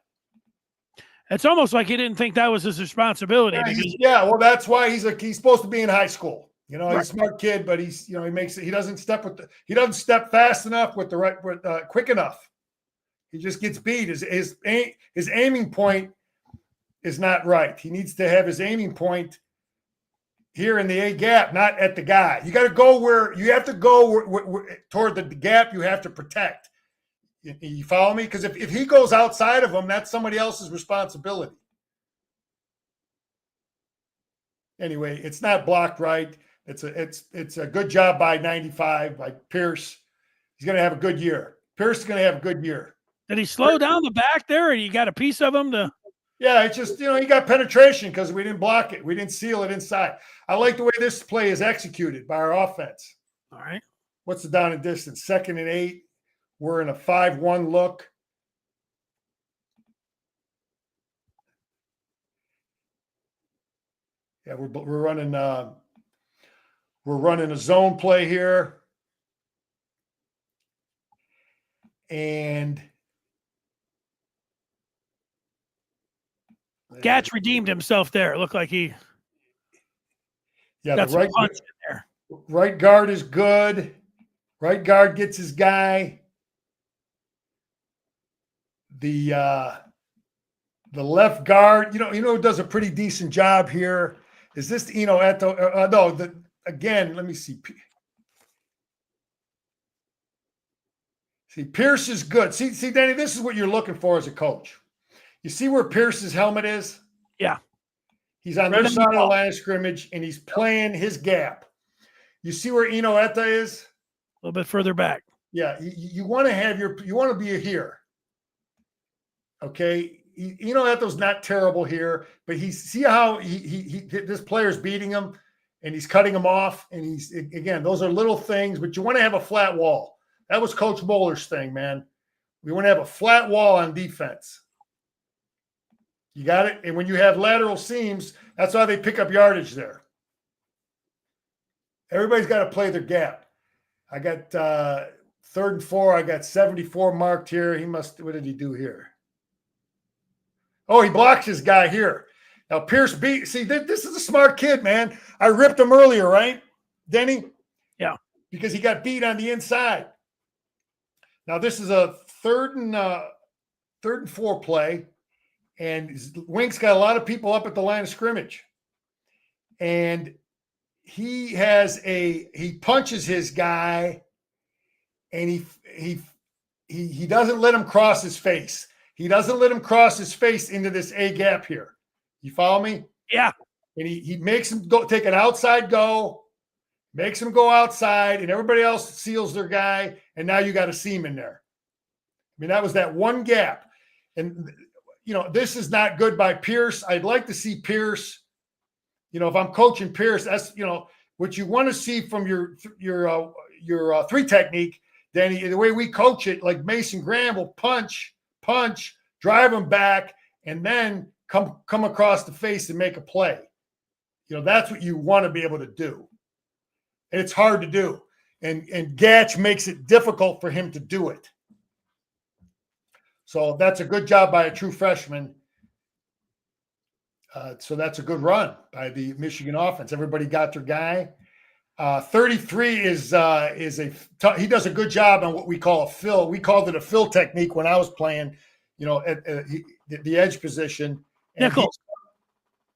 It's almost like he didn't think that was his responsibility. Well, that's why he's supposed to be in high school. He's right. a smart kid, but he doesn't step fast enough with the right quick enough. He just gets beat. His aiming point is not right. He needs to have his aiming point here in the A gap, not at the guy. You got to go where you have to go toward the gap you have to protect. You follow me? Because if he goes outside of him, that's somebody else's responsibility. Anyway, it's not blocked right. It's a good job by 95, by Pierce. He's going to have a good year. Pierce is going to have a good year. Did he slow down the back there, and you got a piece of him to? Yeah, it's just, he got penetration because we didn't block it. We didn't seal it inside. I like the way this play is executed by our offense. All right. What's the down and distance? 2nd and 8. We're in a 5-1 look. Yeah, we're running a zone play here. And Gatch redeemed himself there. It looked like he got the punch in there. Right guard is good. Right guard gets his guy. The The left guard, who does a pretty decent job here. Is this, at the, no, again, let me see. See, Pierce is good. See, Danny, this is what you're looking for as a coach. You see where Pierce's helmet is? Yeah. He's on their side of the line of scrimmage, and he's playing his gap. You see where Inoeta is? A little bit further back. Yeah, you want to be here. Okay, Inoeta's not terrible here, but see how this player's beating him, and he's cutting him off, and those are little things, but you want to have a flat wall. That was Coach Bowler's thing, man. We want to have a flat wall on defense. You got it? And when you have lateral seams, that's why they pick up yardage there. Everybody's got to play their gap. I got 3rd and 4. I got 74 marked here. What did he do here? Oh, he blocks his guy here. Now, Pierce this is a smart kid, man. I ripped him earlier, right, Denny? Yeah. Because he got beat on the inside. Now, this is a 3rd and 4 play. And Wink's got a lot of people up at the line of scrimmage. And he punches his guy, and he doesn't let him cross his face. He doesn't let him cross his face into this A gap here. You follow me? Yeah. And he makes him take an outside go, makes him go outside, and everybody else seals their guy, and now you got a seam in there. I mean, that was that one gap. And this is not good by Pierce. I'd like to see Pierce, if I'm coaching Pierce, that's, what you want to see from your 3 technique, Danny, the way we coach it, like Mason Graham will punch, drive him back, and then come across the face and make a play. That's what you want to be able to do. And it's hard to do. And Gatch makes it difficult for him to do it. So that's a good job by a true freshman. So that's a good run by the Michigan offense. Everybody got their guy. 33 he does a good job on what we call a fill. We called it a fill technique when I was playing, at the edge position. Nichols.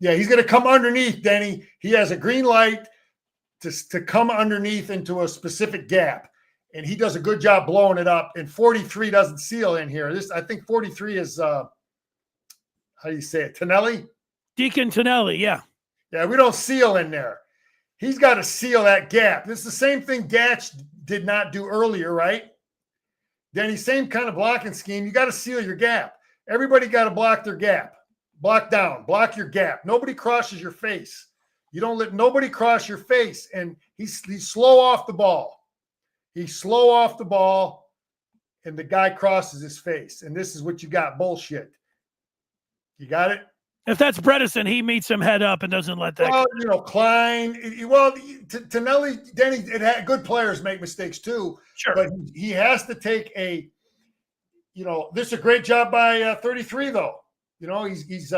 He's going to come underneath, Denny. He has a green light to come underneath into a specific gap. And he does a good job blowing it up. And 43 doesn't seal in here. I think 43 is, how do you say it? Tonelli? Deacon Tonelli, yeah. Yeah, we don't seal in there. He's got to seal that gap. This is the same thing Gatch did not do earlier, right? Denny, same kind of blocking scheme. You got to seal your gap. Everybody got to block their gap. Block down. Block your gap. Nobody crosses your face. You don't let nobody cross your face. And he's slow off the ball. He's slow off the ball, and the guy crosses his face. And this is what you got. Bullshit. You got it? If that's Bredesen, he meets him head up and doesn't let that. Well, Klein. Well, Tonelli, Denny, good players make mistakes too. Sure. But he has to take this is a great job by 33, though. He's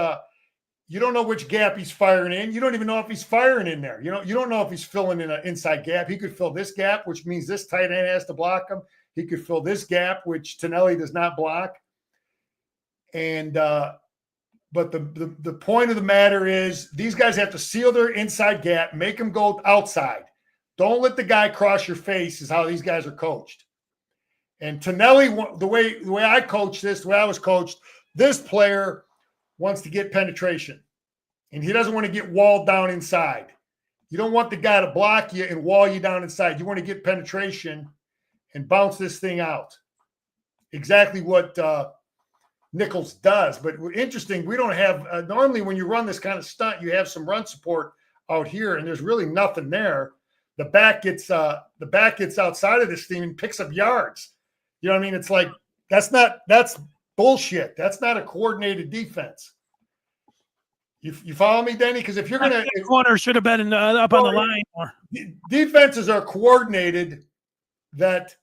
you don't know which gap he's firing in. You don't even know if he's firing in there. You don't know if he's filling in an inside gap. He could fill this gap, which means this tight end has to block him. He could fill this gap, which Tonelli does not block. And but the point of the matter is these guys have to seal their inside gap, make them go outside. Don't let the guy cross your face is how these guys are coached. And Tonelli, the way I coach this, the way I was coached, this player wants to get penetration, and he doesn't want to get walled down inside. You don't want the guy to block you and wall you down inside. You want to get penetration and bounce this thing out. Exactly what Nichols does. But interesting, we don't have normally when you run this kind of stunt, you have some run support out here, and there's really nothing there. The back gets outside of this thing and picks up yards. You know what I mean? It's like that's bullshit. That's not a coordinated defense. You follow me, Denny? Because if you're going to – corner should have been up on the line. Defenses are coordinated that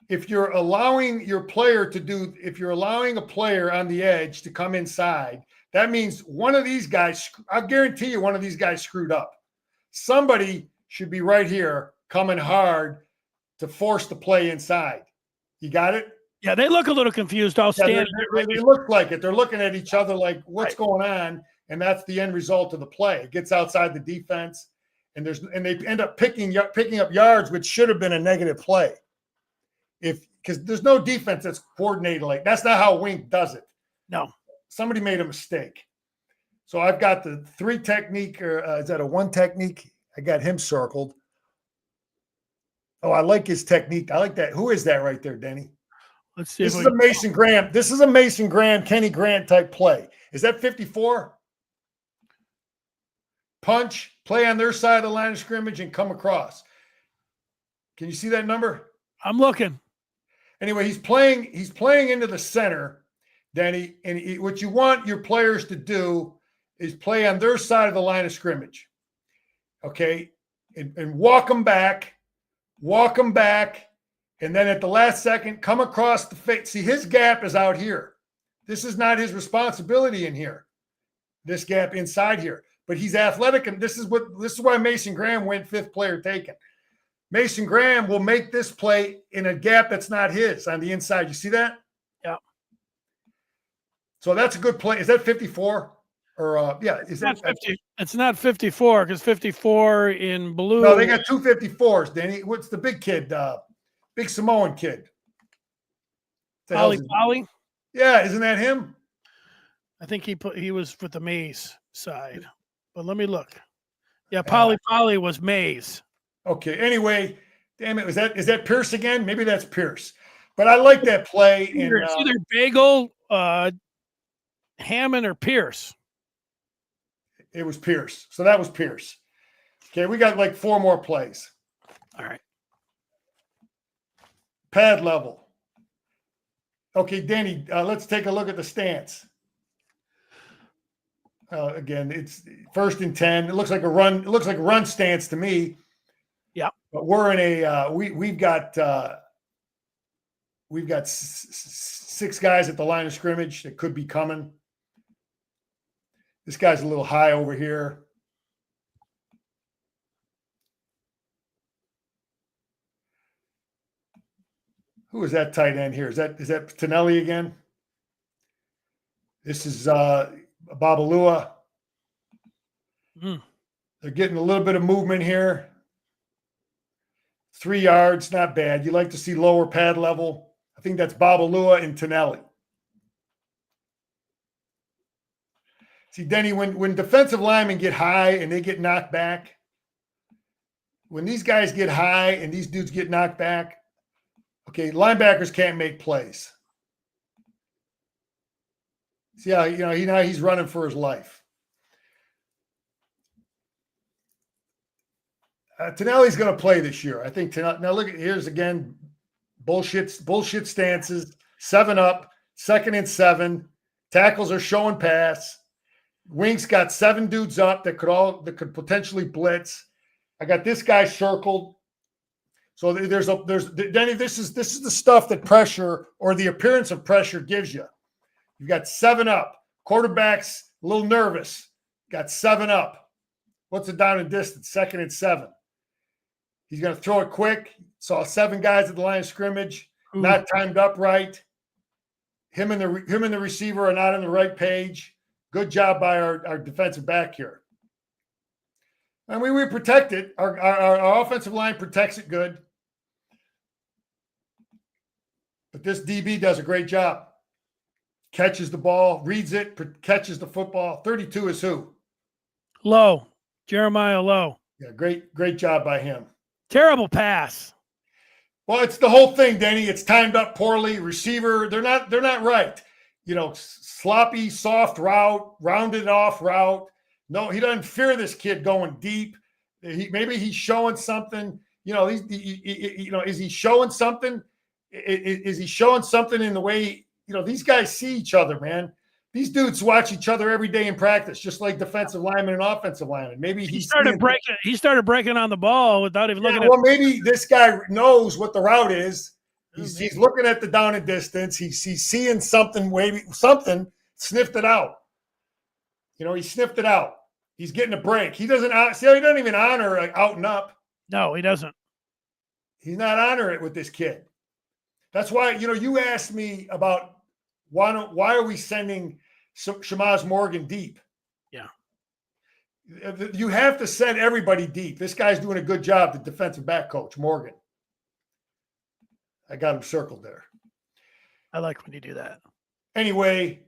if you're allowing your player if you're allowing a player on the edge to come inside, that means one of these guys – I guarantee you one of these guys screwed up. Somebody should be right here coming hard to force the play inside. You got it? Yeah, they look a little confused all Yeah, standing they look like it. They're looking at each other like, what's Right. going on? And that's the end result of the play. It gets outside the defense, and they end up picking up yards, which should have been a negative play. Because there's no defense that's coordinated like that's not how Wink does it. No. Somebody made a mistake. So I've got the 3 technique, or is that a 1 technique? I got him circled. Oh, I like his technique. I like that. Who is that right there, Denny? Let's see. This is a Mason Graham. This is a Mason Graham, Kenny Grant type play. Is that 54? Punch, play on their side of the line of scrimmage, and come across. Can you see that number? I'm looking. Anyway, he's playing into the center, Denny. And what you want your players to do is play on their side of the line of scrimmage. Okay, and walk them back. And then at the last second, come across the face. See, his gap is out here. This is not his responsibility in here. This gap inside here. But he's athletic, and this is why Mason Graham went 5th player taken. Mason Graham will make this play in a gap that's not his on the inside. You see that? Yeah. So that's a good play. Is that 54? Or yeah, is that 50? It's not 54 because 54 in blue. No, they got 2 54s, Danny. What's the big kid? Big Samoan kid. Polly? Yeah, isn't that him? I think he was with the Mays side. But let me look. Yeah, Polly was Mays. Okay. Anyway, damn it. Is that Pierce again? Maybe that's Pierce. But I like that play. It's either Bagel, Hammond, or Pierce. It was Pierce. So that was Pierce. Okay, we got like 4 more plays. All right. Pad level. Okay, Danny, let's take a look at the stance. Again, it's 1st and 10. It looks like a run. It looks like a run stance to me. Yeah. But we're in a we've got 6 guys at the line of scrimmage that could be coming. This guy's a little high over here. Who is that tight end here? Is that Tonelli again? This is Babalua. They're getting a little bit of movement here. 3 yards, not bad. You like to see lower pad level. I think that's Babalua and Tonelli. See, Denny, when defensive linemen get high and they get knocked back, when these guys get high and these dudes get knocked back, okay, linebackers can't make plays. See how he's running for his life. Tonelli's going to play this year. I think now look at here's again bullshit stances. 7 up, 2nd and 7. Tackles are showing pass. Wink's got 7 dudes up that could potentially blitz. I got this guy circled. So there's Denny. This is the stuff that pressure or the appearance of pressure gives you. You've got 7 up. Quarterback's a little nervous. Got 7 up. What's the down and distance? 2nd and 7. He's going to throw it quick. Saw 7 guys at the line of scrimmage. Not timed up right. Him and the receiver are not on the right page. Good job by our defensive back here. I mean, we protect it. Our offensive line protects it good. But this DB does a great job. Catches the ball, reads it, catches the football. 32 is who? Lowe. Jeremiah Lowe. Yeah, great job by him. Terrible pass. Well, it's the whole thing, Denny. It's timed up poorly. Receiver, they're not right. Sloppy, soft route, rounded off route. No, he doesn't fear this kid going deep. Maybe he's showing something. Is he showing something? Is he showing something in the way? These guys see each other, man. These dudes watch each other every day in practice, just like defensive linemen and offensive linemen. Maybe he started breaking on the ball without even looking at. Well, maybe this guy knows what the route is. He's looking at the down and distance. He's seeing something, maybe something, sniffed it out. He sniffed it out. He's getting a break. He doesn't even honor out and up. No, he doesn't. He's not honoring it with this kid. That's why, you asked me about why are we sending Shamaz Morgan deep? Yeah. You have to send everybody deep. This guy's doing a good job, the defensive back coach, Morgan. I got him circled there. I like when you do that. Anyway,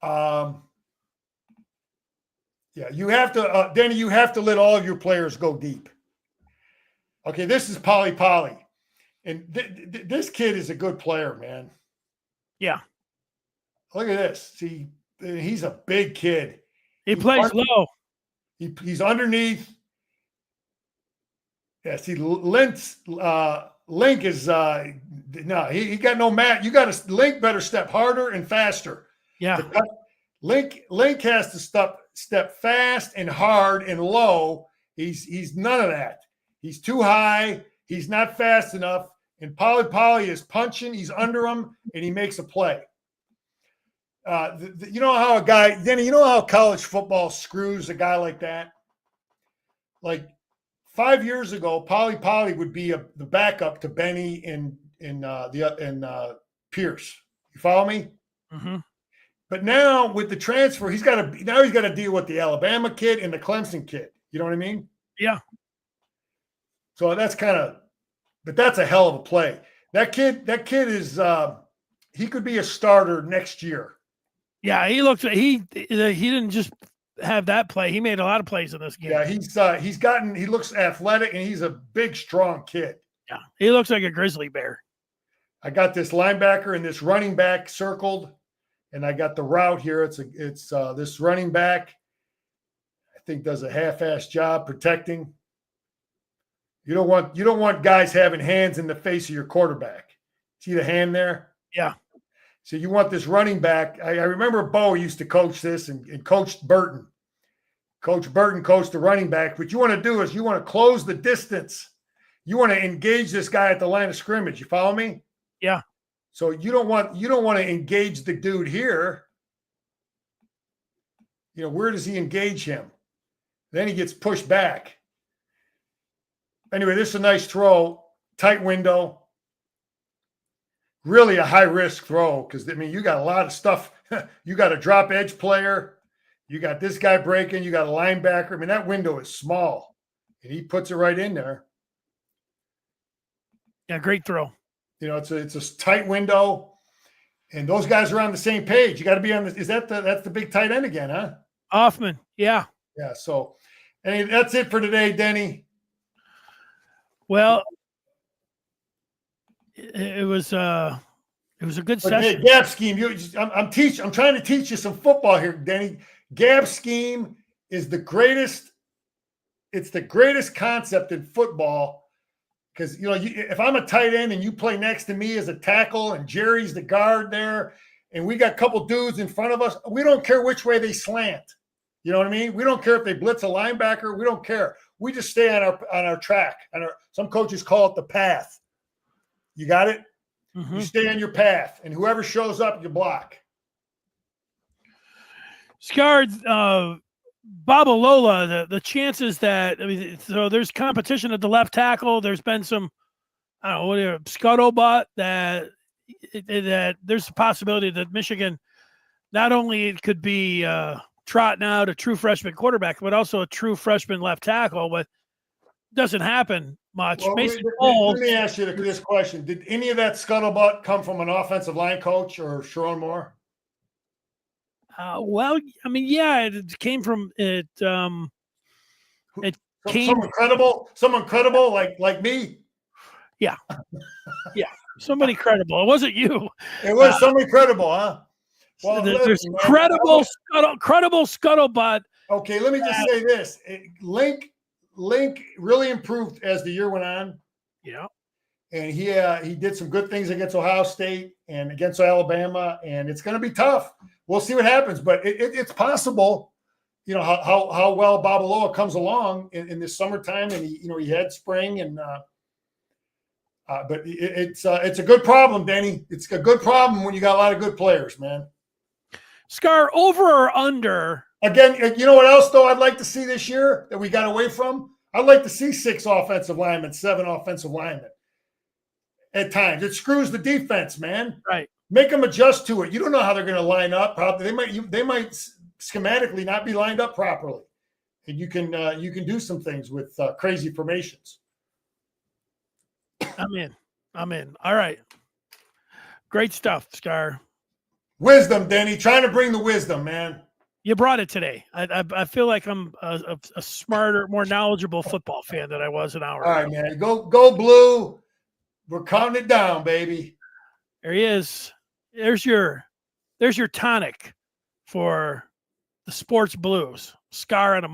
yeah, you have to, Danny, you have to let all of your players go deep. Okay, this is Poly. And this kid is a good player, man. Yeah. Look at this. See, he's a big kid. He plays low. He's underneath. Yeah, see, Link is no, he got no mat. Link better step harder and faster. Yeah. Link has to step fast and hard and low. He's none of that. He's too high. He's not fast enough. And Poly is punching. He's under him, and he makes a play. You know how Denny, you know how college football screws a guy like that? Like 5 years ago, Poly would be the backup to Benny and Pierce. You follow me? Mm-hmm. But now with the transfer, he's got to deal with the Alabama kid and the Clemson kid. You know what I mean? Yeah. So that's but that's a hell of a play. That kid is he could be a starter next year. Yeah, he didn't just have that play. He made a lot of plays in this game. Yeah, he looks athletic, and he's a big, strong kid. Yeah, he looks like a grizzly bear. I got this linebacker and this running back circled, and I got the route here. It's this running back, I think, does a half-assed job protecting. You don't want guys having hands in the face of your quarterback. See the hand there? Yeah. So you want this running back. I remember Bo used to coach this and coached Burton. Coach Burton coached the running back. What you want to do is you want to close the distance. You want to engage this guy at the line of scrimmage. You follow me? Yeah. So you don't want to engage the dude here. Where does he engage him? Then he gets pushed back. Anyway, this is a nice throw, tight window. Really a high-risk throw because, you got a lot of stuff. You got a drop edge player. You got this guy breaking. You got a linebacker. That window is small, and he puts it right in there. Yeah, great throw. It's a tight window, and those guys are on the same page. You got to be on this. That's the big tight end again, huh? Hoffman, yeah. Yeah, so that's it for today, Denny. Well, it was a good session. Gap scheme. I'm trying to teach you some football here, Denny. Gap scheme is the greatest. It's the greatest concept in football because if I'm a tight end and you play next to me as a tackle and Jerry's the guard there, and we got a couple dudes in front of us, we don't care which way they slant. You know what I mean? We don't care if they blitz a linebacker. We don't care. We just stay on our track. Some coaches call it the path. You got it? Mm-hmm. You stay on your path, and whoever shows up, you block. Scar, Babalola, the chances that so there's competition at the left tackle. There's been some, scuttlebutt that there's a possibility that Michigan not only could be trotting out a true freshman quarterback, but also a true freshman left tackle. But it doesn't happen much. Well, let me ask you this question: did any of that scuttlebutt come from an offensive line coach or Sharon Moore? Yeah, it came from it. Someone credible, like me. Yeah, yeah, somebody credible. It wasn't you. It was somebody credible, huh? Well, there's credible scuttlebutt. Okay, let me just say this: Link really improved as the year went on. Yeah, and he did some good things against Ohio State and against Alabama, and it's going to be tough. We'll see what happens, but it's possible. How well Babalola comes along in this summertime, and he had spring, and but it's a good problem, Danny. It's a good problem when you got a lot of good players, man. Scar, over or under? Again, you know what else though I'd like to see this year that we got away from? I'd like to see 6 offensive linemen, 7 offensive linemen. at times. It screws the defense, man. Right. Make them adjust to it. You don't know how they're going to line up. Probably they might schematically not be lined up properly, and you can do some things with crazy formations. I'm in. All right. Great stuff, Scar. Wisdom, Denny. Trying to bring the wisdom, man. You brought it today. I feel like I'm a smarter, more knowledgeable football fan than I was an hour ago. All right, man. Go blue. We're counting it down, baby. There he is. There's your tonic for the sports blues. Scar and a